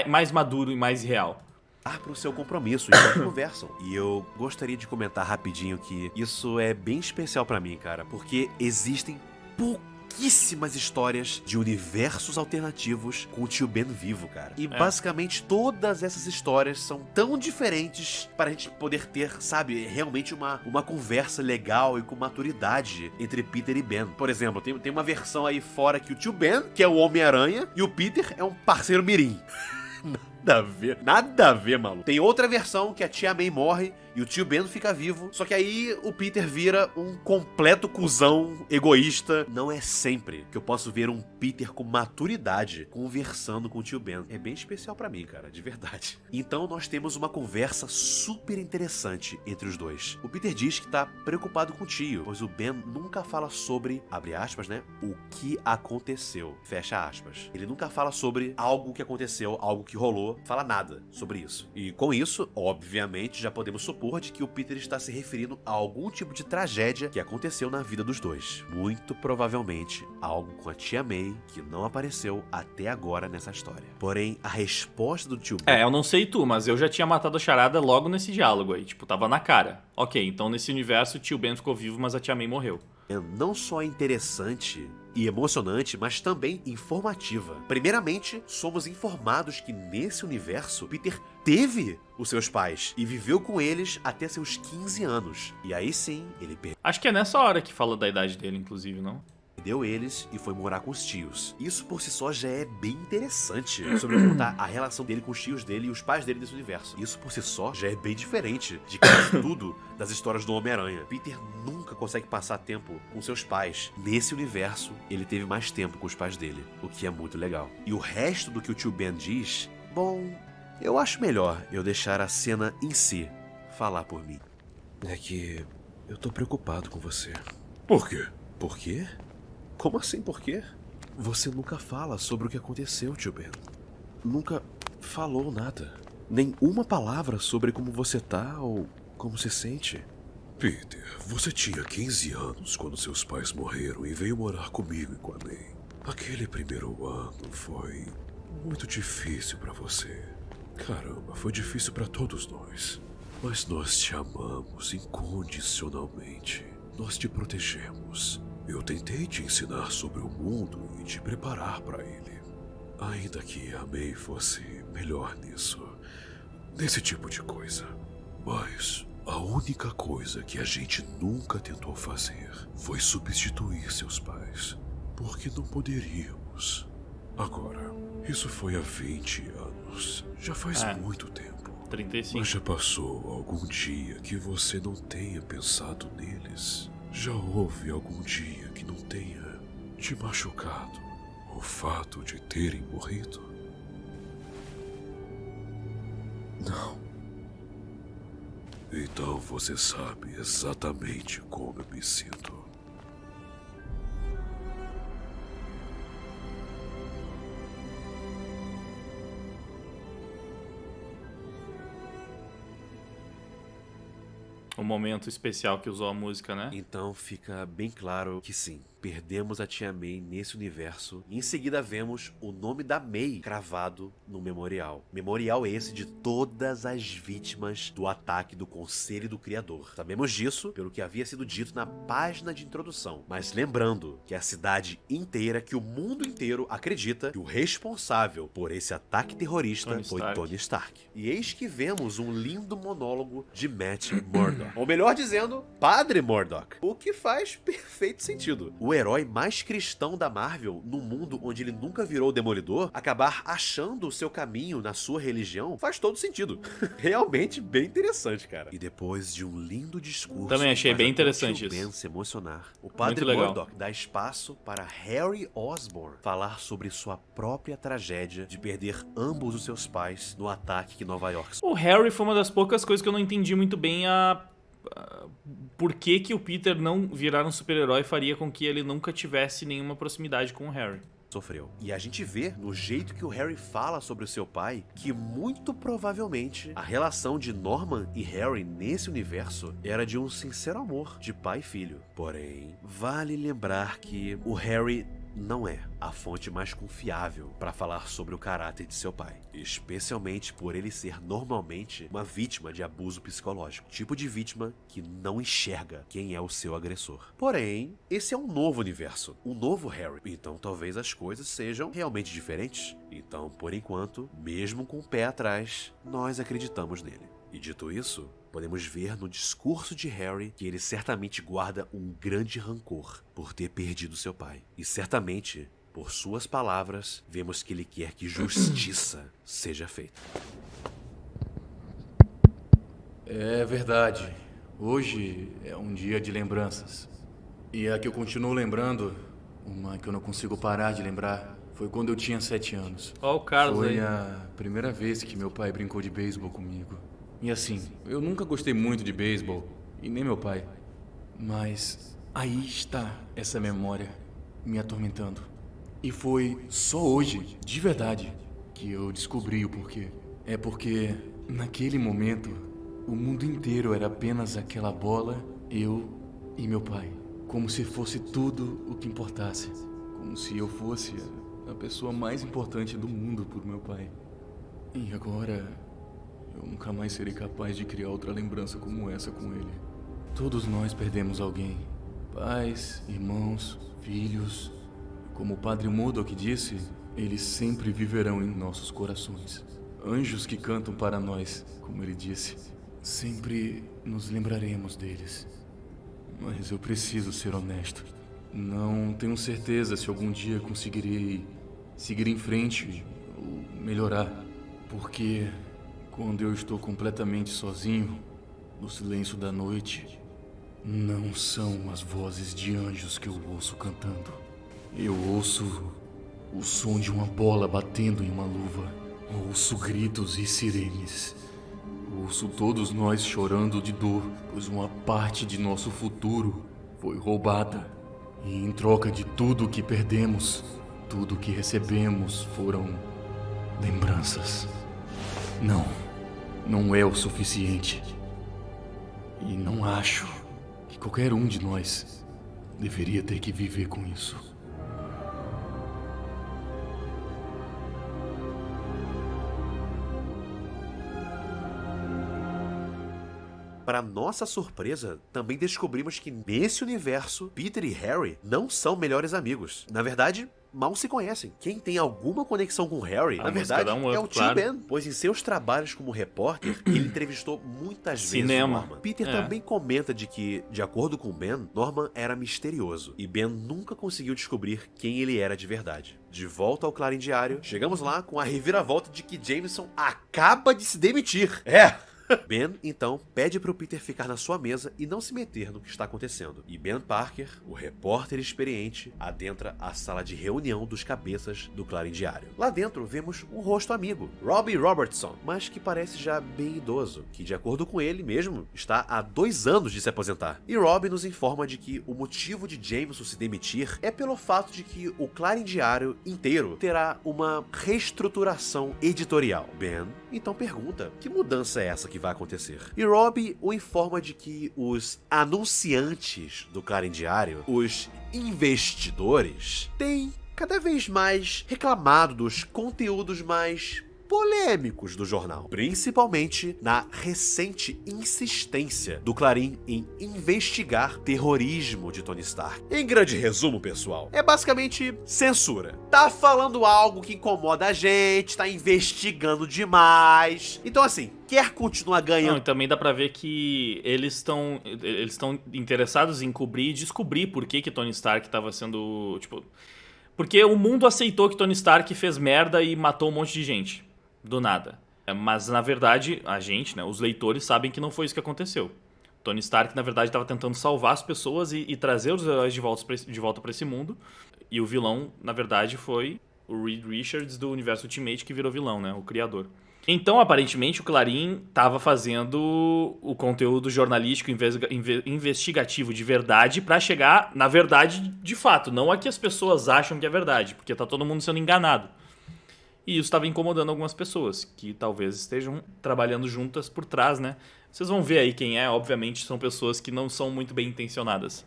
Mais maduro e mais real. Pro seu compromisso, então conversam. E eu gostaria de comentar rapidinho que isso é bem especial pra mim, cara. Porque existem pouquíssimas histórias de universos alternativos com o tio Ben vivo, cara. E basicamente todas essas histórias são tão diferentes para a gente poder ter, sabe, realmente uma conversa legal e com maturidade entre Peter e Ben. Por exemplo, tem uma versão aí fora que o tio Ben, que é o Homem-Aranha, e o Peter é um parceiro mirim. Nada a ver, maluco. Tem outra versão que a tia May morre e o tio Ben fica vivo, só que aí o Peter vira um completo cuzão egoísta. Não é sempre que eu posso ver um Peter com maturidade conversando com o tio Ben. É bem especial pra mim, cara, de verdade. Então nós temos uma conversa super interessante entre os dois. O Peter diz que tá preocupado com o tio, pois o Ben nunca fala sobre, abre aspas, né, o que aconteceu, fecha aspas. Ele nunca fala sobre algo que aconteceu, algo que rolou, fala nada sobre isso. E com isso, obviamente, já podemos supor de que o Peter está se referindo a algum tipo de tragédia que aconteceu na vida dos dois. Muito provavelmente algo com a tia May que não apareceu até agora nessa história. Porém, a resposta do tio Ben... eu não sei tu, mas eu já tinha matado a charada logo nesse diálogo aí. Tipo, tava na cara. Ok, então nesse universo o tio Ben ficou vivo, mas a tia May morreu. Não só é interessante e emocionante, mas também informativa. Primeiramente, somos informados que nesse universo, Peter teve os seus pais e viveu com eles até seus 15 anos. E aí sim, ele Acho que é nessa hora que fala da idade dele, inclusive, não? perdeu eles e foi morar com os tios. Isso por si só já é bem interessante sobre contar a relação dele com os tios dele e os pais dele nesse universo. Isso por si só já é bem diferente de quase tudo das histórias do Homem-Aranha. Peter nunca consegue passar tempo com seus pais. Nesse universo, ele teve mais tempo com os pais dele, o que é muito legal. E o resto do que o tio Ben diz, bom, eu acho melhor eu deixar a cena em si falar por mim. É que eu tô preocupado com você. Por quê? Por quê? Como assim, por quê? Você nunca fala sobre o que aconteceu, tio Ben. Nunca falou nada. Nem uma palavra sobre como você tá ou como se sente. Peter, você tinha 15 anos quando seus pais morreram e veio morar comigo e com a May. Aquele primeiro ano foi muito difícil pra você. Caramba, foi difícil pra todos nós. Mas nós te amamos incondicionalmente. Nós te protegemos. Eu tentei te ensinar sobre o mundo e te preparar para ele. Ainda que a May fosse melhor nisso, nesse tipo de coisa. Mas a única coisa que a gente nunca tentou fazer foi substituir seus pais, porque não poderíamos. Agora, isso foi há 20 anos. Já faz muito tempo. 35. Mas já passou algum dia que você não tenha pensado neles? Já houve algum dia que não tenha te machucado o fato de terem morrido? Não. Então você sabe exatamente como eu me sinto. O momento especial que usou a música, né? Então fica bem claro que sim, perdemos a Tia May nesse universo. E em seguida vemos o nome da May cravado no memorial. Memorial esse de todas as vítimas do ataque do Conselho do Criador. Sabemos disso pelo que havia sido dito na página de introdução. Mas lembrando que a cidade inteira, que o mundo inteiro acredita que o responsável por esse ataque terrorista foi Tony Stark. E eis que vemos um lindo monólogo de Matt Murdock. Ou melhor dizendo, Padre Murdock. O que faz perfeito sentido. O herói mais cristão da Marvel, num mundo onde ele nunca virou o Demolidor, acabar achando o seu caminho na sua religião, faz todo sentido. Realmente bem interessante, cara. E depois de um lindo discurso... Também achei bem interessante isso. Ben se emocionar, o Padre Murdock dá espaço para Harry Osborn falar sobre sua própria tragédia de perder ambos os seus pais no ataque que Nova York... O Harry foi uma das poucas coisas que eu não entendi muito bem por que o Peter não virar um super-herói faria com que ele nunca tivesse nenhuma proximidade com o Harry. Sofreu. E a gente vê, no jeito que o Harry fala sobre o seu pai, que muito provavelmente a relação de Norman e Harry nesse universo era de um sincero amor de pai e filho. Porém, vale lembrar que o Harry não é a fonte mais confiável para falar sobre o caráter de seu pai, especialmente por ele ser normalmente uma vítima de abuso psicológico, tipo de vítima que não enxerga quem é o seu agressor. Porém, esse é um novo universo, um novo Harry, então talvez as coisas sejam realmente diferentes. Então, por enquanto, mesmo com o pé atrás, nós acreditamos nele. E dito isso, podemos ver no discurso de Harry que ele certamente guarda um grande rancor por ter perdido seu pai. E certamente, por suas palavras, vemos que ele quer que justiça seja feita. É verdade. Hoje é um dia de lembranças. E a que eu continuo lembrando, uma que eu não consigo parar de lembrar, foi quando eu tinha 7 anos. Ó o Carlos aí. Foi a primeira vez que meu pai brincou de beisebol comigo. E assim, eu nunca gostei muito de beisebol, e nem meu pai. Mas aí está essa memória me atormentando. E foi só hoje, de verdade, que eu descobri o porquê. É porque, naquele momento, o mundo inteiro era apenas aquela bola, eu e meu pai. Como se fosse tudo o que importasse. Como se eu fosse a pessoa mais importante do mundo por meu pai. E agora... eu nunca mais serei capaz de criar outra lembrança como essa com ele. Todos nós perdemos alguém. Pais, irmãos, filhos. Como o Padre Murdock disse, eles sempre viverão em nossos corações. Anjos que cantam para nós, como ele disse. Sempre nos lembraremos deles. Mas eu preciso ser honesto. Não tenho certeza se algum dia conseguirei seguir em frente ou melhorar. Porque... quando eu estou completamente sozinho, no silêncio da noite, não são as vozes de anjos que eu ouço cantando. Eu ouço o som de uma bola batendo em uma luva. Ouço gritos e sirenes. Ouço todos nós chorando de dor, pois uma parte de nosso futuro foi roubada. E em troca de tudo que perdemos, tudo que recebemos foram lembranças. Não é o suficiente. E não acho que qualquer um de nós deveria ter que viver com isso. Para nossa surpresa, também descobrimos que nesse universo, Peter e Harry não são melhores amigos. Na verdade, mal se conhecem. Quem tem alguma conexão com Harry, na verdade, é o tio Ben. Pois em seus trabalhos como repórter, ele entrevistou muitas vezes Norman. Peter também comenta de que, de acordo com Ben, Norman era misterioso. E Ben nunca conseguiu descobrir quem ele era de verdade. De volta ao Clarim Diário, chegamos lá com a reviravolta de que Jameson acaba de se demitir. Ben, então, pede pro Peter ficar na sua mesa e não se meter no que está acontecendo. E Ben Parker, o repórter experiente, adentra a sala de reunião dos cabeças do Clarim Diário. Lá dentro, vemos um rosto amigo, Robbie Robertson, mas que parece já bem idoso, que de acordo com ele mesmo, está há 2 anos de se aposentar. E Robbie nos informa de que o motivo de Jameson se demitir é pelo fato de que o Clarim Diário inteiro terá uma reestruturação editorial. Ben, então pergunta, que mudança é essa que que vai acontecer. E Robbie o informa de que os anunciantes do Clarim Diário, os investidores, têm cada vez mais reclamado dos conteúdos mais polêmicos do jornal, principalmente na recente insistência do Clarim em investigar terrorismo de Tony Stark. Em grande resumo, pessoal, é basicamente censura. Tá falando algo que incomoda a gente, tá investigando demais. Então assim, quer continuar ganhando... Não, e também dá pra ver que eles estão interessados em cobrir e descobrir por que Tony Stark tava sendo, tipo... Porque o mundo aceitou que Tony Stark fez merda e matou um monte de gente. Do nada. Mas, na verdade, a gente, né, os leitores sabem que não foi isso que aconteceu. Tony Stark, na verdade, estava tentando salvar as pessoas e trazer os heróis de volta para esse mundo. E o vilão, na verdade, foi o Reed Richards do universo Ultimate que virou vilão, né, o criador. Então, aparentemente, o Clarim estava fazendo o conteúdo jornalístico investigativo de verdade para chegar na verdade de fato, não a que as pessoas acham que é verdade, porque tá todo mundo sendo enganado. E isso estava incomodando algumas pessoas, que talvez estejam trabalhando juntas por trás, né? Vocês vão ver aí quem é, obviamente são pessoas que não são muito bem intencionadas.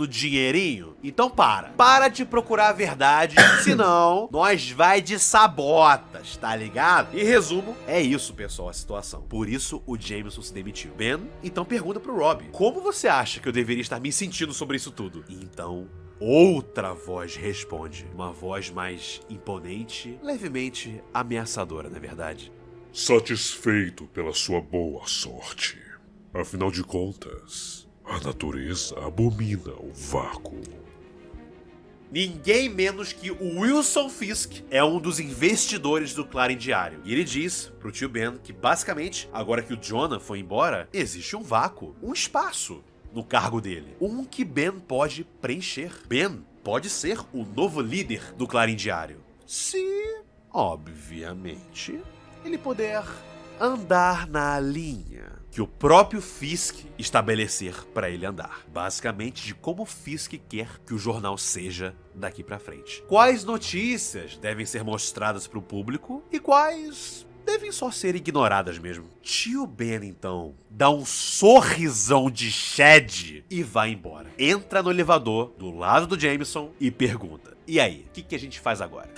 Dinheirinho? Então para de procurar a verdade, senão nós vai de sabotas, tá ligado? Em resumo, é isso, pessoal, a situação. Por isso o Jameson se demitiu. Ben, então pergunta pro Robbie, como você acha que eu deveria estar me sentindo sobre isso tudo? Então... outra voz responde, uma voz mais imponente, levemente ameaçadora, na verdade. Satisfeito pela sua boa sorte. Afinal de contas, a natureza abomina o vácuo. Ninguém menos que o Wilson Fisk é um dos investidores do Clarim Diário. E ele diz pro tio Ben que, basicamente, agora que o Jonah foi embora, existe um vácuo, um espaço no cargo dele. Um que Ben pode preencher. Ben pode ser o novo líder do Clarim Diário. Se, obviamente, ele puder andar na linha que o próprio Fisk estabelecer para ele andar. Basicamente de como Fisk quer que o jornal seja daqui pra frente. Quais notícias devem ser mostradas pro público e quais devem só ser ignoradas mesmo. Tio Ben, então, dá um sorrisão de Shed e vai embora. Entra no elevador do lado do Jameson e pergunta: e aí, o que a gente faz agora?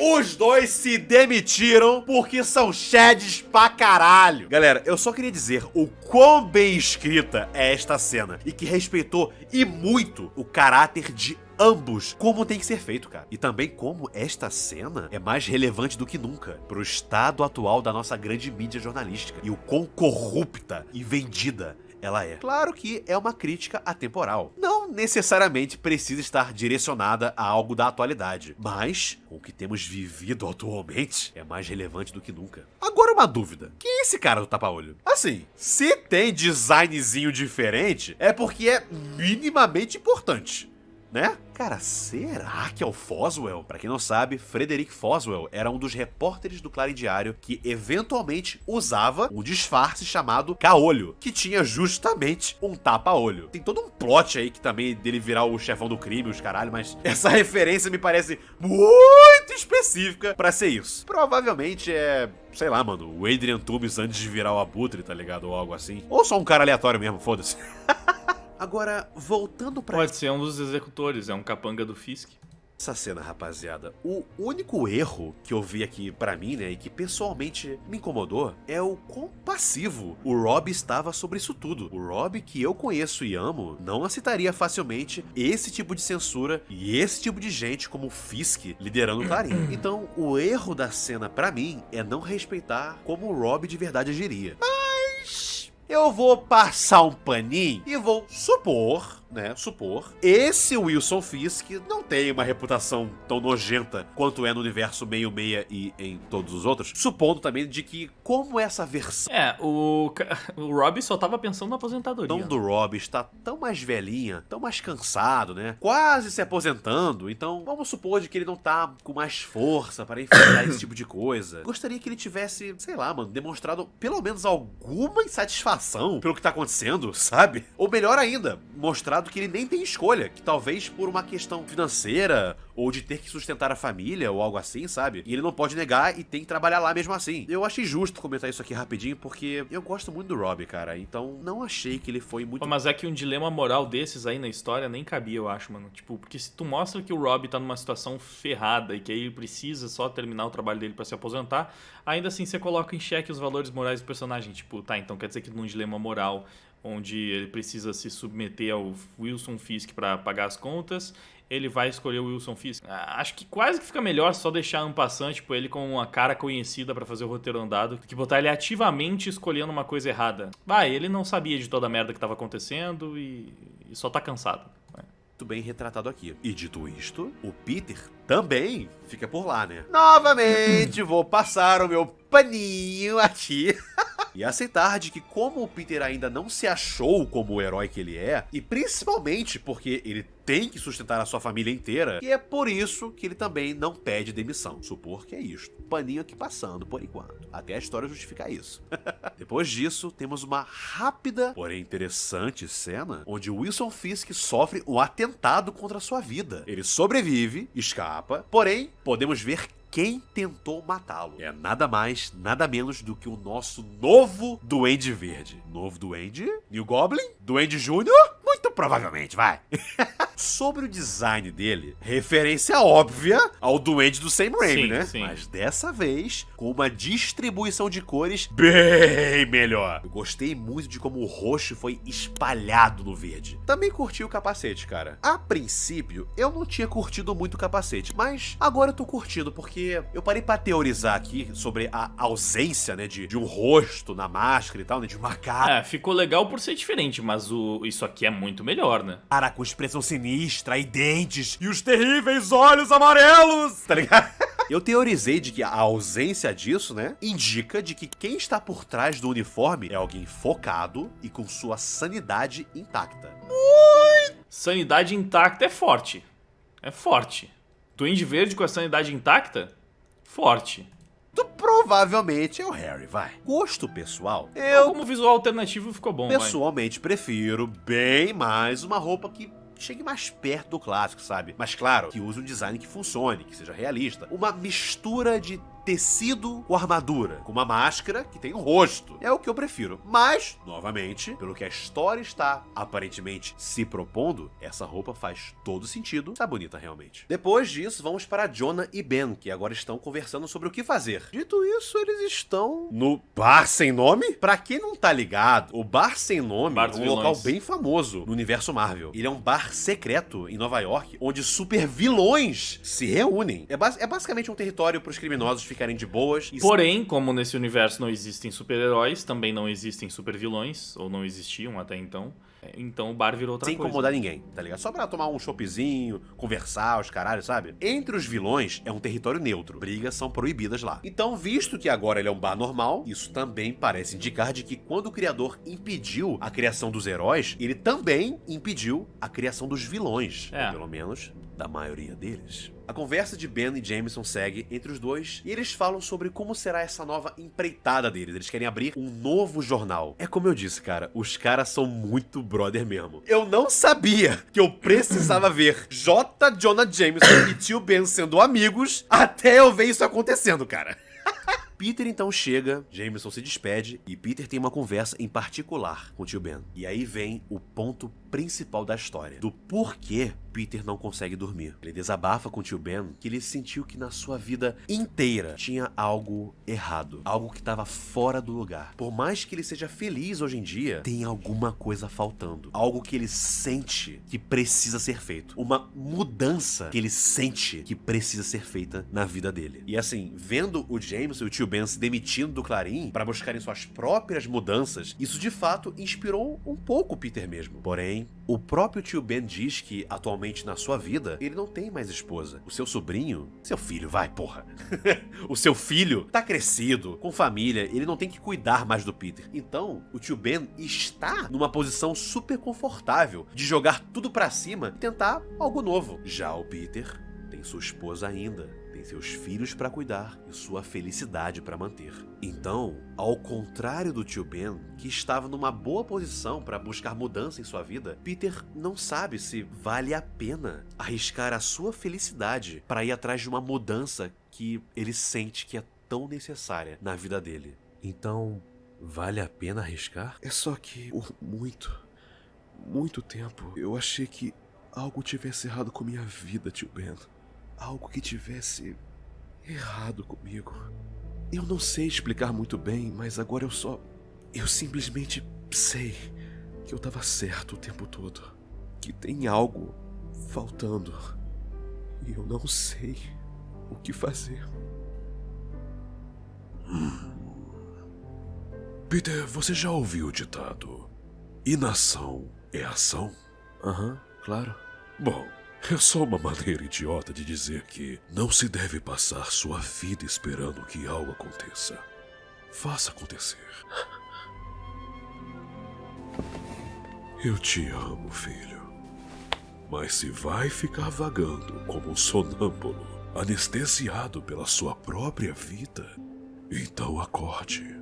Os dois se demitiram porque são Sheds pra caralho. Galera, eu só queria dizer o quão bem escrita é esta cena e que respeitou e muito o caráter de ambos, como tem que ser feito, cara. E também como esta cena é mais relevante do que nunca pro estado atual da nossa grande mídia jornalística e o quão corrupta e vendida ela é. Claro que é uma crítica atemporal. Não necessariamente precisa estar direcionada a algo da atualidade. Mas, com o que temos vivido atualmente, é mais relevante do que nunca. Agora uma dúvida. Quem é esse cara do tapa-olho? Assim, se tem designzinho diferente, é porque é minimamente importante, né? Cara, será que é o Foswell? Pra quem não sabe, Frederick Foswell era um dos repórteres do Clarim Diário que eventualmente usava um disfarce chamado caolho, que tinha justamente um tapa-olho. Tem todo um plot aí que também dele virar o chefão do crime, os caralho, mas essa referência me parece muito específica pra ser isso. Provavelmente é, sei lá, mano, o Adrian Toomes antes de virar o Abutre, tá ligado? Ou algo assim. Ou só um cara aleatório mesmo, foda-se. Agora, voltando pra... Pode ser um dos executores, é um capanga do Fisk. Essa cena, rapaziada, o único erro que eu vi aqui pra mim, né, e que pessoalmente me incomodou, é o quão passivo o Robbie estava sobre isso tudo. O Robbie que eu conheço e amo, não aceitaria facilmente esse tipo de censura e esse tipo de gente como o Fisk liderando o Clarim. Então, o erro da cena pra mim é não respeitar como o Robbie de verdade agiria. Mas... eu vou passar um paninho e vou supor, esse Wilson Fisk não tem uma reputação tão nojenta quanto é no universo 66 e em todos os outros, supondo também de que como essa versão o Robbie só tava pensando na aposentadoria. do Robbie está tão mais velhinha, tão mais cansado, né? Quase se aposentando, então vamos supor de que ele não tá com mais força para enfrentar esse tipo de coisa. Gostaria que ele tivesse, sei lá, mano, demonstrado pelo menos alguma insatisfação pelo que tá acontecendo, sabe? Ou melhor ainda, mostrado mostrado que ele nem tem escolha, que talvez por uma questão financeira ou de ter que sustentar a família ou algo assim, sabe? E ele não pode negar e tem que trabalhar lá mesmo assim. Eu achei justo comentar isso aqui rapidinho porque eu gosto muito do Robbie, cara, então não achei que ele foi muito... Mas é que um dilema moral desses aí na história nem cabia, eu acho, mano. Tipo, porque se tu mostra que o Robbie tá numa situação ferrada e que aí ele precisa só terminar o trabalho dele pra se aposentar, ainda assim você coloca em xeque os valores morais do personagem. Tipo, tá, então quer dizer que num dilema moral onde ele precisa se submeter ao Wilson Fisk pra pagar as contas, ele vai escolher o Wilson Fisk. Acho que quase que fica melhor só deixar en passant, tipo, ele com uma cara conhecida pra fazer o roteiro andado, do que botar ele ativamente escolhendo uma coisa errada. Ele não sabia de toda a merda que tava acontecendo e só tá cansado. Muito bem retratado aqui. E dito isto, o Peter também fica por lá, né? Novamente vou passar o meu paninho aqui e aceitar de que como o Peter ainda não se achou como o herói que ele é, e principalmente porque ele tem que sustentar a sua família inteira, e é por isso que ele também não pede demissão. Supor que é isto. Paninho aqui passando, por enquanto. Até a história justificar isso. Depois disso, temos uma rápida, porém interessante cena, onde Wilson Fisk sofre um atentado contra a sua vida. Ele sobrevive, escapa, porém, podemos ver quem tentou matá-lo. É nada mais, nada menos do que o nosso novo Duende Verde. Novo Duende? New Goblin? Duende Júnior? Muito provavelmente, vai. Sobre o design dele, referência óbvia ao Duende do Sam Raimi, Sim, né? sim. Mas dessa vez, com uma distribuição de cores bem melhor. Eu gostei muito de como o roxo foi espalhado no verde. Também curti o capacete, cara. A princípio, eu não tinha curtido muito o capacete, mas agora eu tô curtindo, porque eu parei pra teorizar aqui sobre a ausência, né, de um rosto na máscara e tal, né, de uma cara. Ficou legal por ser diferente, mas isso aqui é muito melhor, né? Cara com expressão sinistra e dentes e os terríveis olhos amarelos, tá ligado? Eu teorizei de que a ausência disso, né, indica de que quem está por trás do uniforme é alguém focado e com sua sanidade intacta. Sanidade intacta é forte. É forte. Duende Verde com a sanidade intacta? Forte. Provavelmente é o Harry, vai. Gosto pessoal, Como visual alternativo ficou bom, vai. pessoalmente prefiro bem mais uma roupa que chegue mais perto do clássico, sabe? Mas claro, que use um design que funcione, que seja realista. Uma mistura de tecido com armadura, com uma máscara que tem um rosto. É o que eu prefiro. Mas, novamente, pelo que a história está aparentemente se propondo, essa roupa faz todo sentido, tá bonita realmente. Depois disso, vamos para Jonah e Ben, que agora estão conversando sobre o que fazer. Dito isso, eles estão no Bar Sem Nome? Pra quem não tá ligado, o Bar Sem Nome Bar é dos um local vilões. bem famoso no universo Marvel. Ele é um bar secreto em Nova York, onde super vilões se reúnem. É basicamente um território pros criminosos ficarem de boas. Porém, como nesse universo não existem super-heróis, também não existem super-vilões, ou não existiam até então, então o bar virou outra sem coisa. incomodar ninguém, tá ligado? Só pra tomar um choppzinho, conversar, os caralhos, sabe? Entre os vilões é um território neutro. Brigas são proibidas lá. Então, visto que agora ele é um bar normal, isso também parece indicar de que quando o criador impediu a criação dos heróis, ele também impediu a criação dos vilões. Ou pelo menos, da maioria deles. A conversa de Ben e Jameson segue entre os dois e eles falam sobre como será essa nova empreitada deles. Eles querem abrir um novo jornal. É como eu disse, cara, os caras são muito brother mesmo. Eu não sabia que eu precisava ver J. Jonah Jameson e tio Ben sendo amigos até eu ver isso acontecendo, cara. Peter então chega, Jameson se despede e Peter tem uma conversa em particular com o tio Ben. E aí vem o ponto principal da história, do porquê Peter não consegue dormir. Ele desabafa com o tio Ben que ele sentiu que na sua vida inteira tinha algo errado, algo que estava fora do lugar. Por mais que ele seja feliz hoje em dia, tem alguma coisa faltando, algo que ele sente que precisa ser feito, uma mudança que ele sente que precisa ser feita na vida dele. E assim, vendo o Jameson e o tio Ben se demitindo do Clarim para buscarem suas próprias mudanças, isso de fato inspirou um pouco o Peter mesmo. Porém, o próprio tio Ben diz que atualmente na sua vida ele não tem mais esposa. O seu sobrinho, seu filho, vai, porra. O seu filho tá crescido, com família, ele não tem que cuidar mais do Peter. Então, o tio Ben está numa posição super confortável de jogar tudo pra cima e tentar algo novo. Já o Peter tem sua esposa ainda, tem seus filhos para cuidar e sua felicidade para manter. Então, ao contrário do tio Ben, que estava numa boa posição para buscar mudança em sua vida, Peter não sabe se vale a pena arriscar a sua felicidade para ir atrás de uma mudança que ele sente que é tão necessária na vida dele. Então, vale a pena arriscar? É só que por muito tempo eu achei que algo tivesse errado com minha vida, tio Ben. Algo que tivesse errado comigo. Eu não sei explicar muito bem, mas agora eu simplesmente sei que eu tava certo o tempo todo. Que tem algo faltando. E eu não sei o que fazer. Peter, você já ouviu o ditado? Inação é ação? Aham, claro. Bom, é só uma maneira idiota de dizer que não se deve passar sua vida esperando que algo aconteça. Faça acontecer. Eu te amo, filho. Mas se vai ficar vagando como um sonâmbulo, anestesiado pela sua própria vida, então acorde.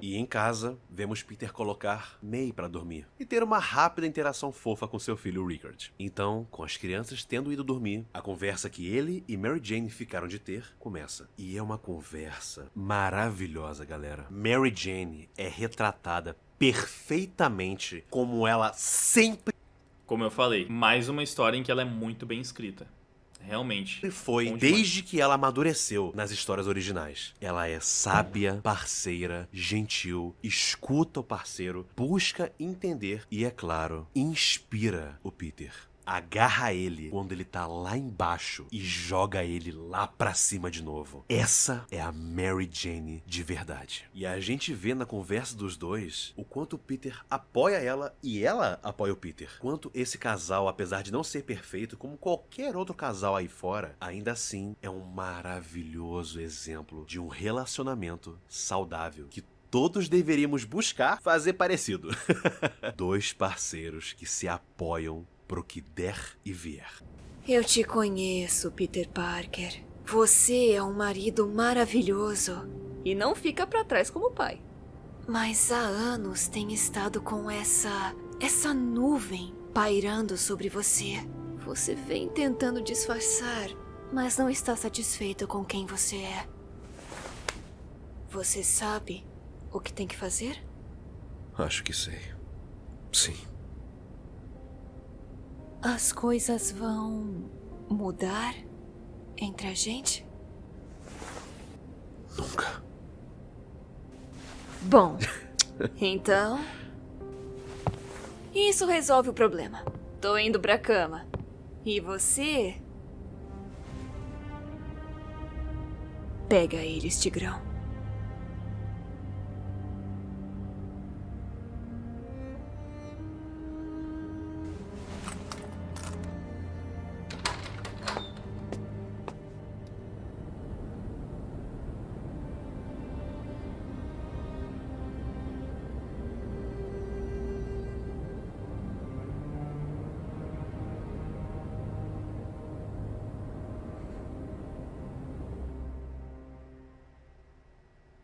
E em casa, vemos Peter colocar May para dormir e ter uma rápida interação fofa com seu filho Rickard. Então, com as crianças tendo ido dormir, a conversa que ele e Mary Jane ficaram de ter começa. E é uma conversa maravilhosa, galera. Mary Jane é retratada perfeitamente como ela sempre Como eu falei, mais uma história em que ela é muito bem escrita. Realmente. foi Bom demais. desde que ela amadureceu nas histórias originais. Ela é sábia, parceira, gentil, escuta o parceiro, busca entender e, é claro, inspira o Peter. Agarra ele quando ele tá lá embaixo e joga ele lá pra cima de novo. Essa é a Mary Jane de verdade. E a gente vê na conversa dos dois o quanto o Peter apoia ela e ela apoia o Peter. Quanto esse casal, apesar de não ser perfeito, como qualquer outro casal aí fora, ainda assim é um maravilhoso exemplo de um relacionamento saudável que todos deveríamos buscar fazer parecido. Dois parceiros que se apoiam pro que der e vier. Eu te conheço, Peter Parker. Você é um marido maravilhoso. E não fica pra trás como pai. Mas há anos tem estado com essa nuvem pairando sobre você. Você vem tentando disfarçar, mas não está satisfeito com quem você é. Você sabe o que tem que fazer? Acho que sei. Sim. As coisas vão mudar entre a gente? Nunca. Bom, então... isso resolve o problema. Tô indo pra cama. E você... pega eles, Tigrão.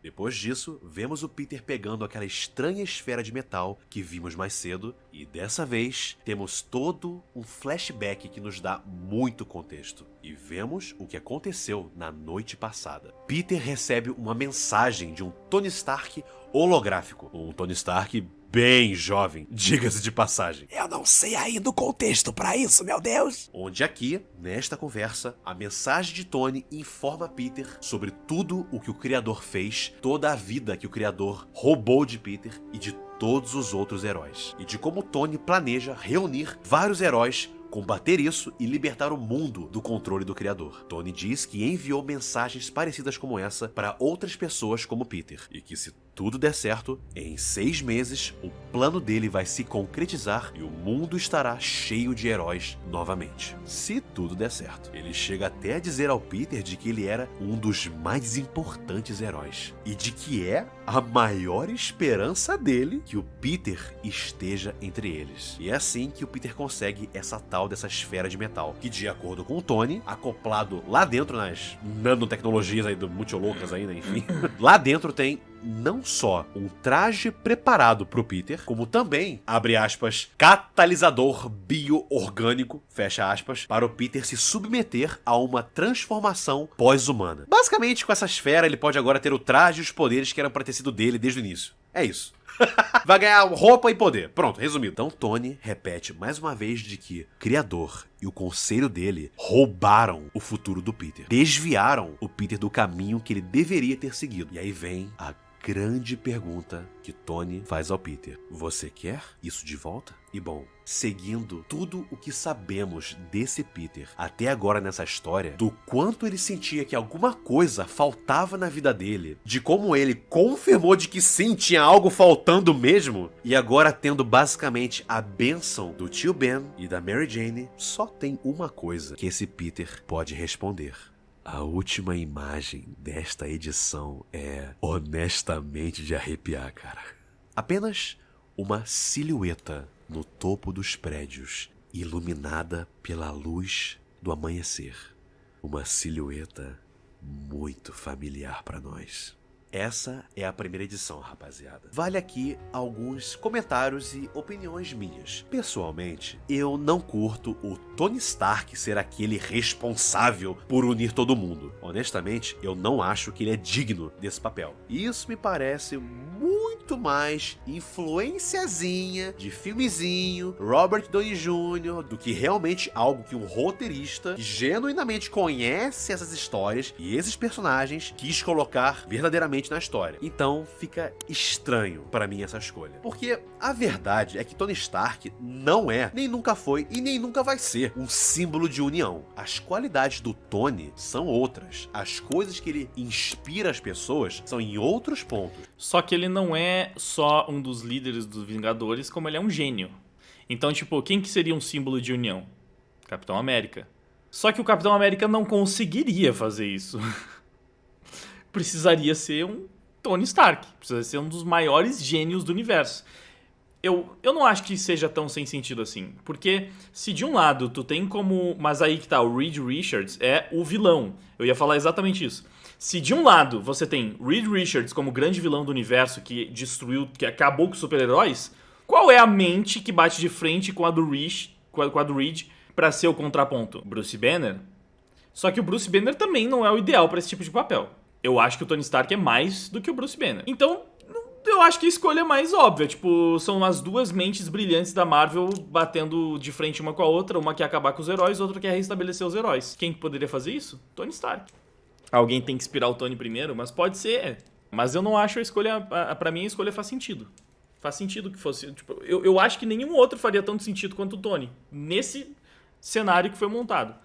Depois disso, vemos o Peter pegando aquela estranha esfera de metal que vimos mais cedo, e dessa vez temos todo um flashback que nos dá muito contexto. E vemos o que aconteceu na noite passada. Peter recebe uma mensagem de um Tony Stark holográfico. Um Tony Stark bem jovem, diga-se de passagem. Eu não sei ainda o contexto pra isso, meu Deus. Onde aqui, nesta conversa, a mensagem de Tony informa Peter sobre tudo o que o Criador fez, toda a vida que o Criador roubou de Peter e de todos os outros heróis. E de como Tony planeja reunir vários heróis, combater isso e libertar o mundo do controle do Criador. Tony diz que enviou mensagens parecidas como essa para outras pessoas como Peter, e que se tudo der certo, em 6 meses, o plano dele vai se concretizar e o mundo estará cheio de heróis novamente. Se tudo der certo. Ele chega até a dizer ao Peter de que ele era um dos mais importantes heróis. E de que é a maior esperança dele que o Peter esteja entre eles. E é assim que o Peter consegue essa tal dessa esfera de metal, que de acordo com o Tony, acoplado lá dentro nas nanotecnologias aí do muito loucas ainda, enfim, lá dentro tem não só um traje preparado pro Peter, como também, abre aspas, catalisador bioorgânico, fecha aspas, para o Peter se submeter a uma transformação pós-humana. Basicamente, com essa esfera, ele pode agora ter o traje e os poderes que eram para ter sido dele desde o início. É isso. Vai ganhar roupa e poder. Pronto, resumido. Então Tony repete mais uma vez de que o Criador e o conselho dele roubaram o futuro do Peter. Desviaram o Peter do caminho que ele deveria ter seguido. E aí vem a grande pergunta que Tony faz ao Peter. Você quer isso de volta? E bom, seguindo tudo o que sabemos desse Peter até agora nessa história, do quanto ele sentia que alguma coisa faltava na vida dele, de como ele confirmou de que sim, tinha algo faltando mesmo, e agora tendo basicamente a bênção do tio Ben e da Mary Jane, só tem uma coisa que esse Peter pode responder. A última imagem desta edição é honestamente de arrepiar, cara. Apenas uma silhueta no topo dos prédios, iluminada pela luz do amanhecer. Uma silhueta muito familiar para nós. Essa é a primeira edição, rapaziada. Vale aqui alguns comentários e opiniões minhas. Pessoalmente, eu não curto o Tony Stark ser aquele responsável por unir todo mundo. Honestamente, eu não acho que ele é digno desse papel. Isso me parece muito mais influenciazinha de filmezinho, Robert Downey Jr., do que realmente algo que um roteirista que genuinamente conhece essas histórias e esses personagens quis colocar verdadeiramente na história. Então fica estranho pra mim essa escolha. Porque a verdade é que Tony Stark não é, nem nunca foi e nem nunca vai ser um símbolo de união. As qualidades do Tony são outras. As coisas que ele inspira as pessoas são em outros pontos. Só que ele não é só um dos líderes dos Vingadores, como ele é um gênio. Então, tipo, quem que seria um símbolo de união? Capitão América. Só que o Capitão América não conseguiria fazer isso. Precisaria ser um Tony Stark. Precisaria ser um dos maiores gênios do universo. Eu não acho que seja tão sem sentido assim. Porque se de um lado tu tem como... Mas aí que tá, o Reed Richards é o vilão. Eu ia falar exatamente isso. Se de um lado você tem Reed Richards como grande vilão do universo que destruiu, que acabou com os super-heróis, qual é a mente que bate de frente com a do Reed pra ser o contraponto? Bruce Banner? Só que o Bruce Banner também não é o ideal pra esse tipo de papel. Eu acho que o Tony Stark é mais do que o Bruce Banner. Então, eu acho que a escolha é mais óbvia. Tipo, são as duas mentes brilhantes da Marvel batendo de frente uma com a outra. Uma quer acabar com os heróis, outra quer restabelecer os heróis. Quem poderia fazer isso? Tony Stark. Alguém tem que inspirar o Tony primeiro, mas pode ser. Mas eu não acho a escolha... Pra mim, a escolha faz sentido. Faz sentido que fosse... Tipo, eu acho que nenhum outro faria tanto sentido quanto o Tony. Nesse cenário que foi montado.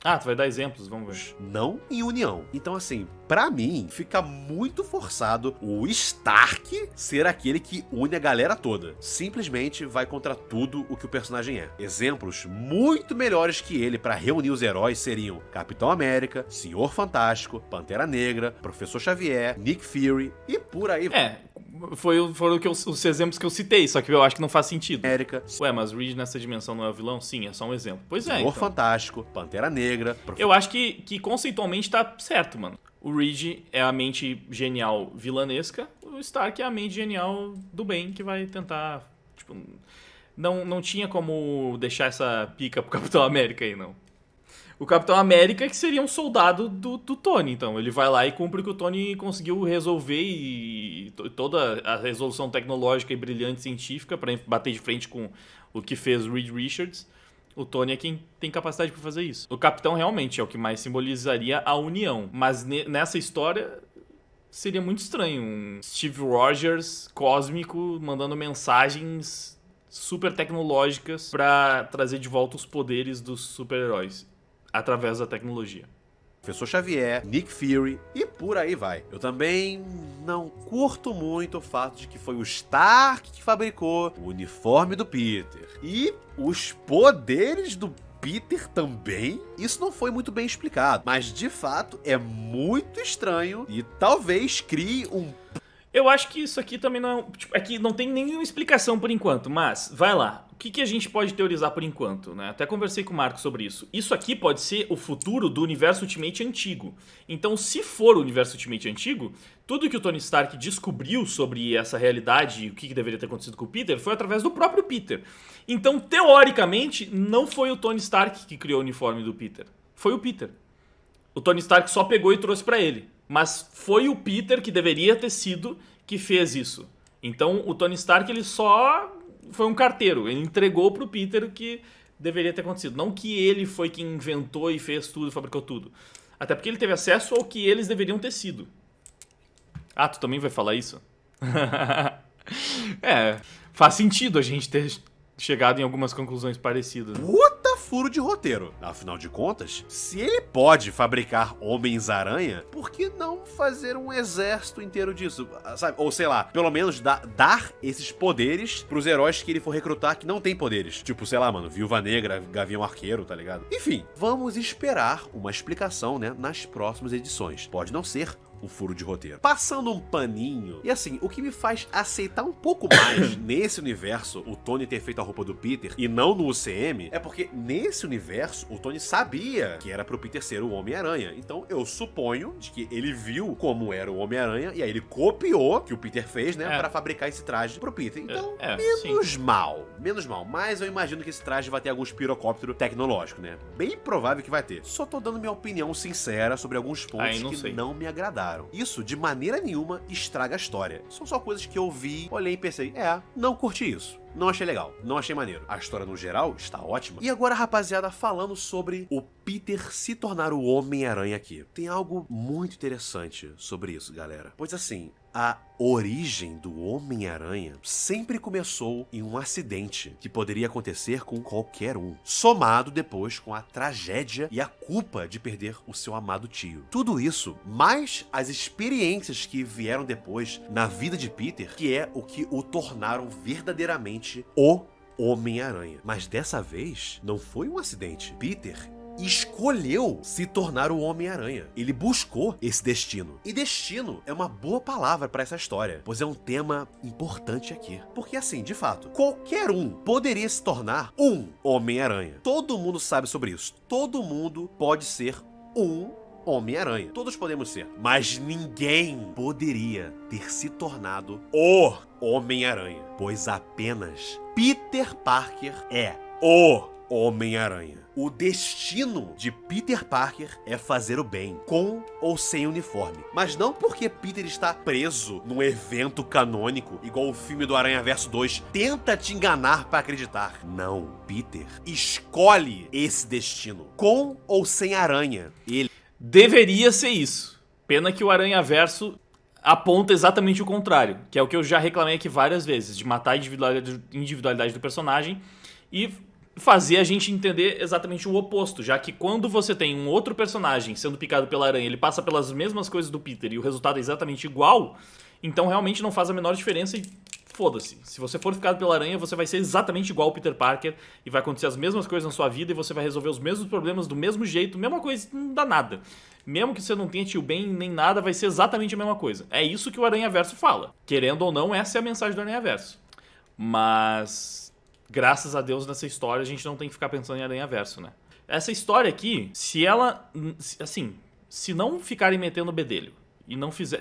Ah, tu vai dar exemplos, vamos ver. Não em união. Então, assim, pra mim, fica muito forçado o Stark ser aquele que une a galera toda. Simplesmente vai contra tudo o que o personagem é. Exemplos muito melhores que ele pra reunir os heróis seriam Capitão América, Senhor Fantástico, Pantera Negra, Professor Xavier, Nick Fury e por aí. Foram os exemplos que eu citei, só que eu acho que não faz sentido. América. Ué, mas o Reed nessa dimensão não é o vilão? Sim, é só um exemplo. Pois é, Senhor então. Fantástico, Pantera Negra... Eu acho que conceitualmente tá certo, mano. O Reed é a mente genial vilanesca, o Stark é a mente genial do bem que vai tentar... Tipo, não tinha como deixar essa pica pro Capitão América aí, não. O Capitão América que seria um soldado do Tony, então. Ele vai lá e cumpre o que o Tony conseguiu resolver e toda a resolução tecnológica e brilhante científica para bater de frente com o que fez Reed Richards. O Tony é quem tem capacidade para fazer isso. O Capitão realmente é o que mais simbolizaria a união. Mas nessa história seria muito estranho. Um Steve Rogers cósmico mandando mensagens super tecnológicas para trazer de volta os poderes dos super-heróis através da tecnologia. Professor Xavier, Nick Fury e por aí vai. Eu também não curto muito o fato de que foi o Stark que fabricou o uniforme do Peter. E os poderes do Peter também? Isso não foi muito bem explicado, mas de fato é muito estranho e talvez crie um... Eu acho que isso aqui também não é... Tipo, aqui não tem nenhuma explicação por enquanto, mas vai lá. O que a gente pode teorizar por enquanto, né? Até conversei com o Marco sobre isso. Isso aqui pode ser o futuro do universo Ultimate antigo. Então, se for o universo Ultimate antigo, tudo que o Tony Stark descobriu sobre essa realidade e o que deveria ter acontecido com o Peter foi através do próprio Peter. Então, teoricamente, não foi o Tony Stark que criou o uniforme do Peter. Foi o Peter. O Tony Stark só pegou e trouxe pra ele. Mas foi o Peter que deveria ter sido que fez isso. Então, o Tony Stark, ele só foi um carteiro. Ele entregou pro Peter o que deveria ter acontecido. Não que ele foi quem inventou e fez tudo, fabricou tudo. Até porque ele teve acesso ao que eles deveriam ter sido. Ah, tu também vai falar isso? É, faz sentido a gente ter chegado em algumas conclusões parecidas. Puta furo de roteiro. Afinal de contas, se ele pode fabricar Homens-Aranha, por que não fazer um exército inteiro disso? Sabe? Ou sei lá, pelo menos dar esses poderes pros heróis que ele for recrutar que não tem poderes. Tipo, sei lá, mano, Viúva Negra, Gavião Arqueiro, tá ligado? Enfim, vamos esperar uma explicação, né, nas próximas edições. Pode não ser um furo de roteiro. Passando um paninho. E assim, o que me faz aceitar um pouco mais nesse universo o Tony ter feito a roupa do Peter e não no UCM é porque nesse universo o Tony sabia que era pro Peter ser o Homem-Aranha. Então eu suponho de que ele viu como era o Homem-Aranha e aí ele copiou o que o Peter fez, né, para fabricar esse traje pro Peter. Então, menos mal. Mas eu imagino que esse traje vai ter alguns pirocóptero tecnológico, né? Bem provável que vai ter. Só tô dando minha opinião sincera sobre alguns pontos que não me agradaram. Isso, de maneira nenhuma, estraga a história. São só coisas que eu vi, olhei e pensei, não curti isso. Não achei legal, não achei maneiro. A história, no geral, está ótima. E agora, rapaziada, falando sobre o Peter se tornar o Homem-Aranha aqui. Tem algo muito interessante sobre isso, galera. Pois assim, a origem do Homem-Aranha sempre começou em um acidente que poderia acontecer com qualquer um, somado depois com a tragédia e a culpa de perder o seu amado tio. Tudo isso, mais as experiências que vieram depois na vida de Peter, que é o que o tornaram verdadeiramente o Homem-Aranha. Mas dessa vez, não foi um acidente. Peter escolheu se tornar o Homem-Aranha. Ele buscou esse destino. E destino é uma boa palavra para essa história, pois é um tema importante aqui. Porque assim, de fato, qualquer um poderia se tornar um Homem-Aranha. Todo mundo sabe sobre isso. Todo mundo pode ser um Homem-Aranha. Todos podemos ser. Mas ninguém poderia ter se tornado o Homem-Aranha, pois apenas Peter Parker é o Homem-Aranha. O destino de Peter Parker é fazer o bem, com ou sem uniforme. Mas não porque Peter está preso num evento canônico, igual o filme do Aranhaverso 2 tenta te enganar para acreditar. Não, Peter escolhe esse destino, com ou sem aranha. Ele deveria ser isso. Pena que o Aranhaverso aponta exatamente o contrário, que é o que eu já reclamei aqui várias vezes, de matar a individualidade do personagem e fazer a gente entender exatamente o oposto, já que quando você tem um outro personagem sendo picado pela aranha, ele passa pelas mesmas coisas do Peter e o resultado é exatamente igual, então realmente não faz a menor diferença e foda-se. Se você for picado pela aranha, você vai ser exatamente igual ao Peter Parker e vai acontecer as mesmas coisas na sua vida e você vai resolver os mesmos problemas do mesmo jeito, mesma coisa, não dá nada. Mesmo que você não tenha tio Ben nem nada, vai ser exatamente a mesma coisa. É isso que o Aranhaverso fala. Querendo ou não, essa é a mensagem do Aranhaverso. Mas graças a Deus, nessa história, a gente não tem que ficar pensando em Aranhaverso, né? Essa história aqui, se ela... Assim, se não ficarem metendo bedelho e não fizer...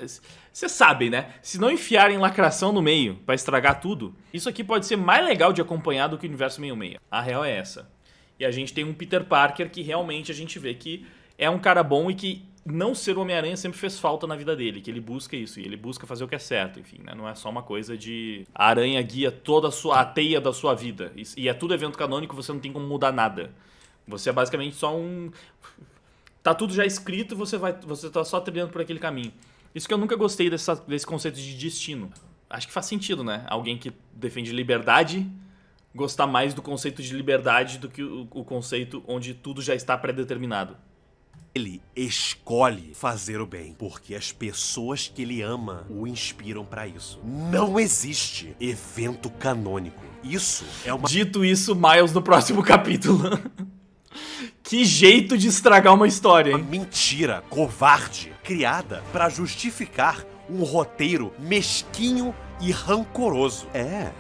Vocês sabem, né? Se não enfiarem lacração no meio pra estragar tudo, isso aqui pode ser mais legal de acompanhar do que o Universo 66. A real é essa. E a gente tem um Peter Parker que realmente a gente vê que é um cara bom e que não ser o Homem-Aranha sempre fez falta na vida dele, que ele busca isso, e ele busca fazer o que é certo, enfim, né? Não é só uma coisa de a aranha guia toda a teia da sua vida, e é tudo evento canônico, você não tem como mudar nada. Você é basicamente só um... Tá tudo já escrito, você tá só trilhando por aquele caminho. Isso que eu nunca gostei desse conceito de destino. Acho que faz sentido, né? Alguém que defende liberdade gostar mais do conceito de liberdade do que o conceito onde tudo já está pré-determinado. Ele escolhe fazer o bem, porque as pessoas que ele ama o inspiram pra isso. Não existe evento canônico. Isso é uma... Dito isso, Miles no próximo capítulo. Que jeito de estragar uma história, Uma hein? mentira covarde criada pra justificar um roteiro mesquinho e rancoroso.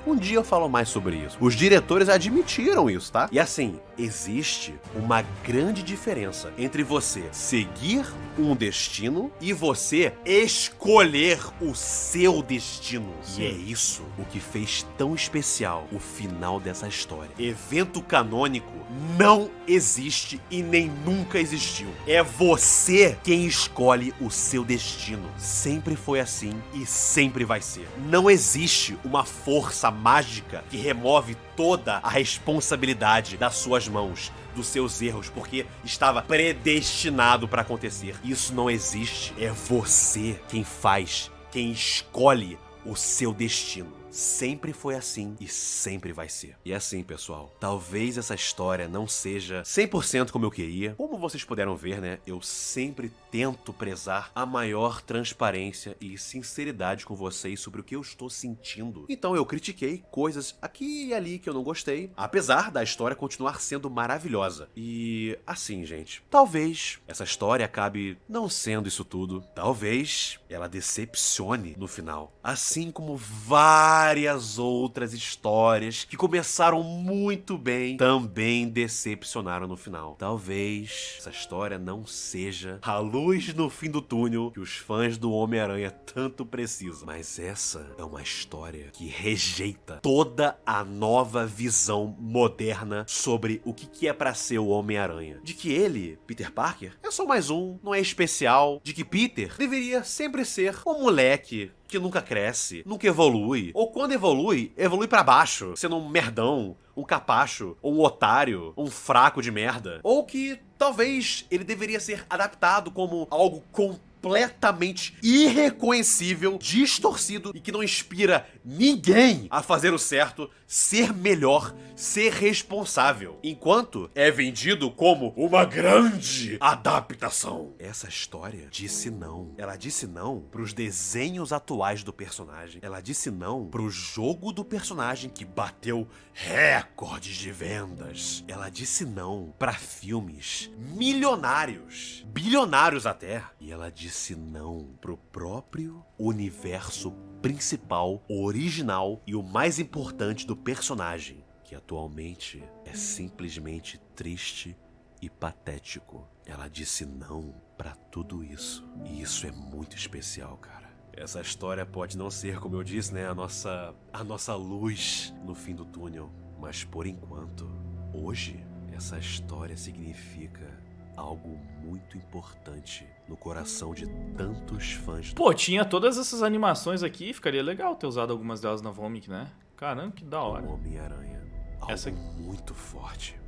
Um dia eu falo mais sobre isso. Os diretores admitiram isso, tá? E assim, existe uma grande diferença entre você seguir um destino e você escolher o seu destino. Sim. E é isso o que fez tão especial o final dessa história. Evento canônico não existe e nem nunca existiu. É você quem escolhe o seu destino. Sempre foi assim e sempre vai ser. Não existe uma força mágica que remove toda a responsabilidade das suas mãos, dos seus erros, porque estava predestinado para acontecer. Isso não existe. É você quem faz, quem escolhe o seu destino. Sempre foi assim e sempre vai ser. E assim, pessoal, talvez essa história não seja 100% como eu queria. Como vocês puderam ver, né, eu sempre tento prezar a maior transparência e sinceridade com vocês sobre o que eu estou sentindo. Então eu critiquei coisas aqui e ali que eu não gostei, apesar da história continuar sendo maravilhosa. E assim, gente, talvez essa história acabe não sendo isso tudo. Talvez ela decepcione no final. Assim como várias outras histórias que começaram muito bem também decepcionaram no final. Talvez essa história não seja a luz no fim do túnel que os fãs do Homem-Aranha tanto precisam. Mas essa é uma história que rejeita toda a nova visão moderna sobre o que é pra ser o Homem-Aranha. De que ele, Peter Parker, é só mais um, não é especial. De que Peter deveria sempre ser um moleque que nunca cresce, nunca evolui. Ou quando evolui, evolui pra baixo, sendo um merdão, um capacho, ou um otário, um fraco de merda. Ou que talvez ele deveria ser adaptado como algo completamente irreconhecível, distorcido e que não inspira ninguém a fazer o certo, ser melhor, ser responsável. Enquanto é vendido como uma grande adaptação. Essa história disse não. Ela disse não pros desenhos atuais do personagem. Ela disse não pro jogo do personagem que bateu recordes de vendas. Ela disse não pra filmes milionários, bilionários até. E ela disse não pro próprio universo principal, original e o mais importante do personagem, que atualmente é simplesmente triste e patético. Ela disse não pra tudo isso. E isso é muito especial, cara. Essa história pode não ser, como eu disse, né, a nossa luz no fim do túnel. Mas por enquanto, hoje, essa história significa algo muito importante no coração de tantos fãs. Pô, tinha todas essas animações aqui, ficaria legal ter usado algumas delas na Vomit, né? Caramba, que da hora. Homem-Aranha. Algo muito forte.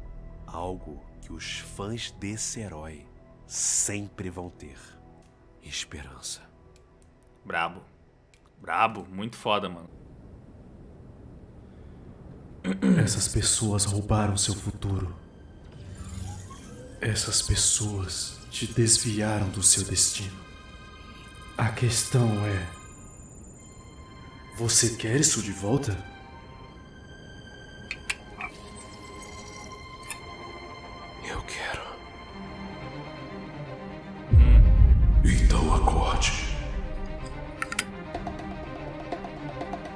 Algo que os fãs desse herói sempre vão ter. Esperança. Brabo. Brabo, muito foda, mano. Essas pessoas roubaram seu futuro. Essas pessoas te desviaram do seu destino. A questão é: você quer isso de volta? Eu quero. Então acorde.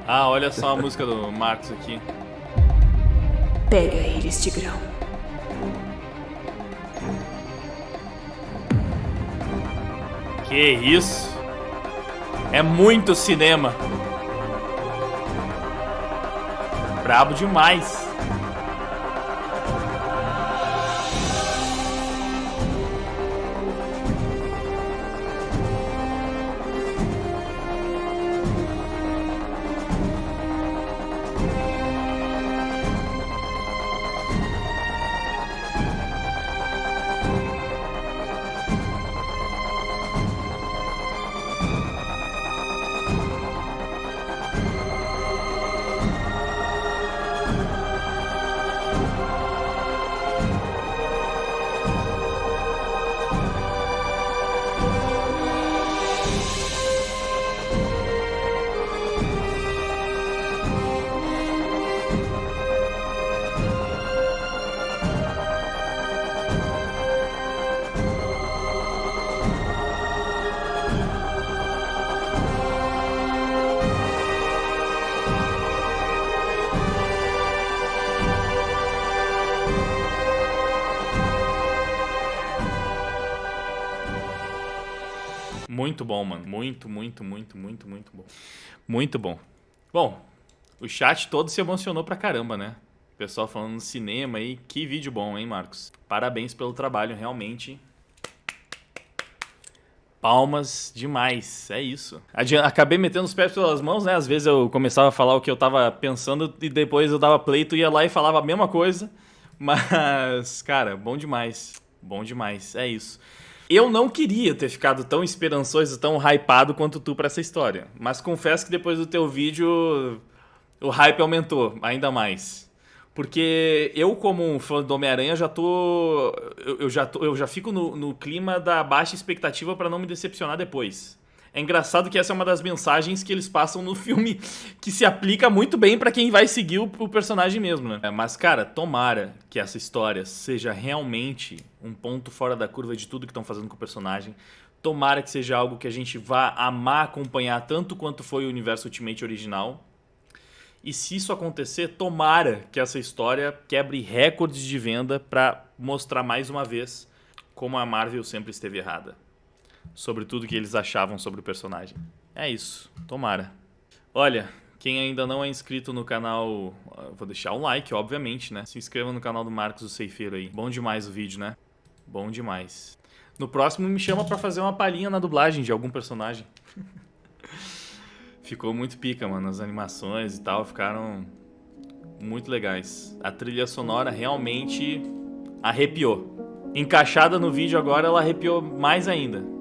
Ah, olha só a música do Marcos aqui. Pega eles, Tigrão. Que isso? É muito cinema. Brabo demais. Muito bom, mano. Muito bom. Muito bom. Bom, o chat todo se emocionou pra caramba, né? O pessoal falando no cinema aí. Que vídeo bom, hein, Marcos? Parabéns pelo trabalho, realmente. Palmas demais, é isso. Acabei metendo os pés pelas mãos, né? Às vezes eu começava a falar o que eu tava pensando e depois eu dava play, tu ia lá e falava a mesma coisa. Mas, cara, bom demais. Bom demais, é isso. Eu não queria ter ficado tão esperançoso, tão hypado quanto tu pra essa história. Mas confesso que depois do teu vídeo, o hype aumentou ainda mais. Porque eu, como um fã do Homem-Aranha, eu já fico no clima da baixa expectativa pra não me decepcionar depois. É engraçado que essa é uma das mensagens que eles passam no filme que se aplica muito bem pra quem vai seguir o personagem mesmo, né? Mas, cara, tomara que essa história seja realmente um ponto fora da curva de tudo que estão fazendo com o personagem. Tomara que seja algo que a gente vá amar acompanhar tanto quanto foi o universo Ultimate original. E se isso acontecer, tomara que essa história quebre recordes de venda pra mostrar mais uma vez como a Marvel sempre esteve errada sobre tudo que eles achavam sobre o personagem. É isso, tomara. Olha, quem ainda não é inscrito no canal, vou deixar um like, obviamente, né? Se inscreva no canal do Marcos o Ceifeiro aí. Bom demais o vídeo, né? Bom demais. No próximo me chama pra fazer uma palhinha na dublagem de algum personagem. Ficou muito pica, mano. As animações e tal ficaram muito legais. A trilha sonora realmente arrepiou. Encaixada no vídeo agora, ela arrepiou mais ainda.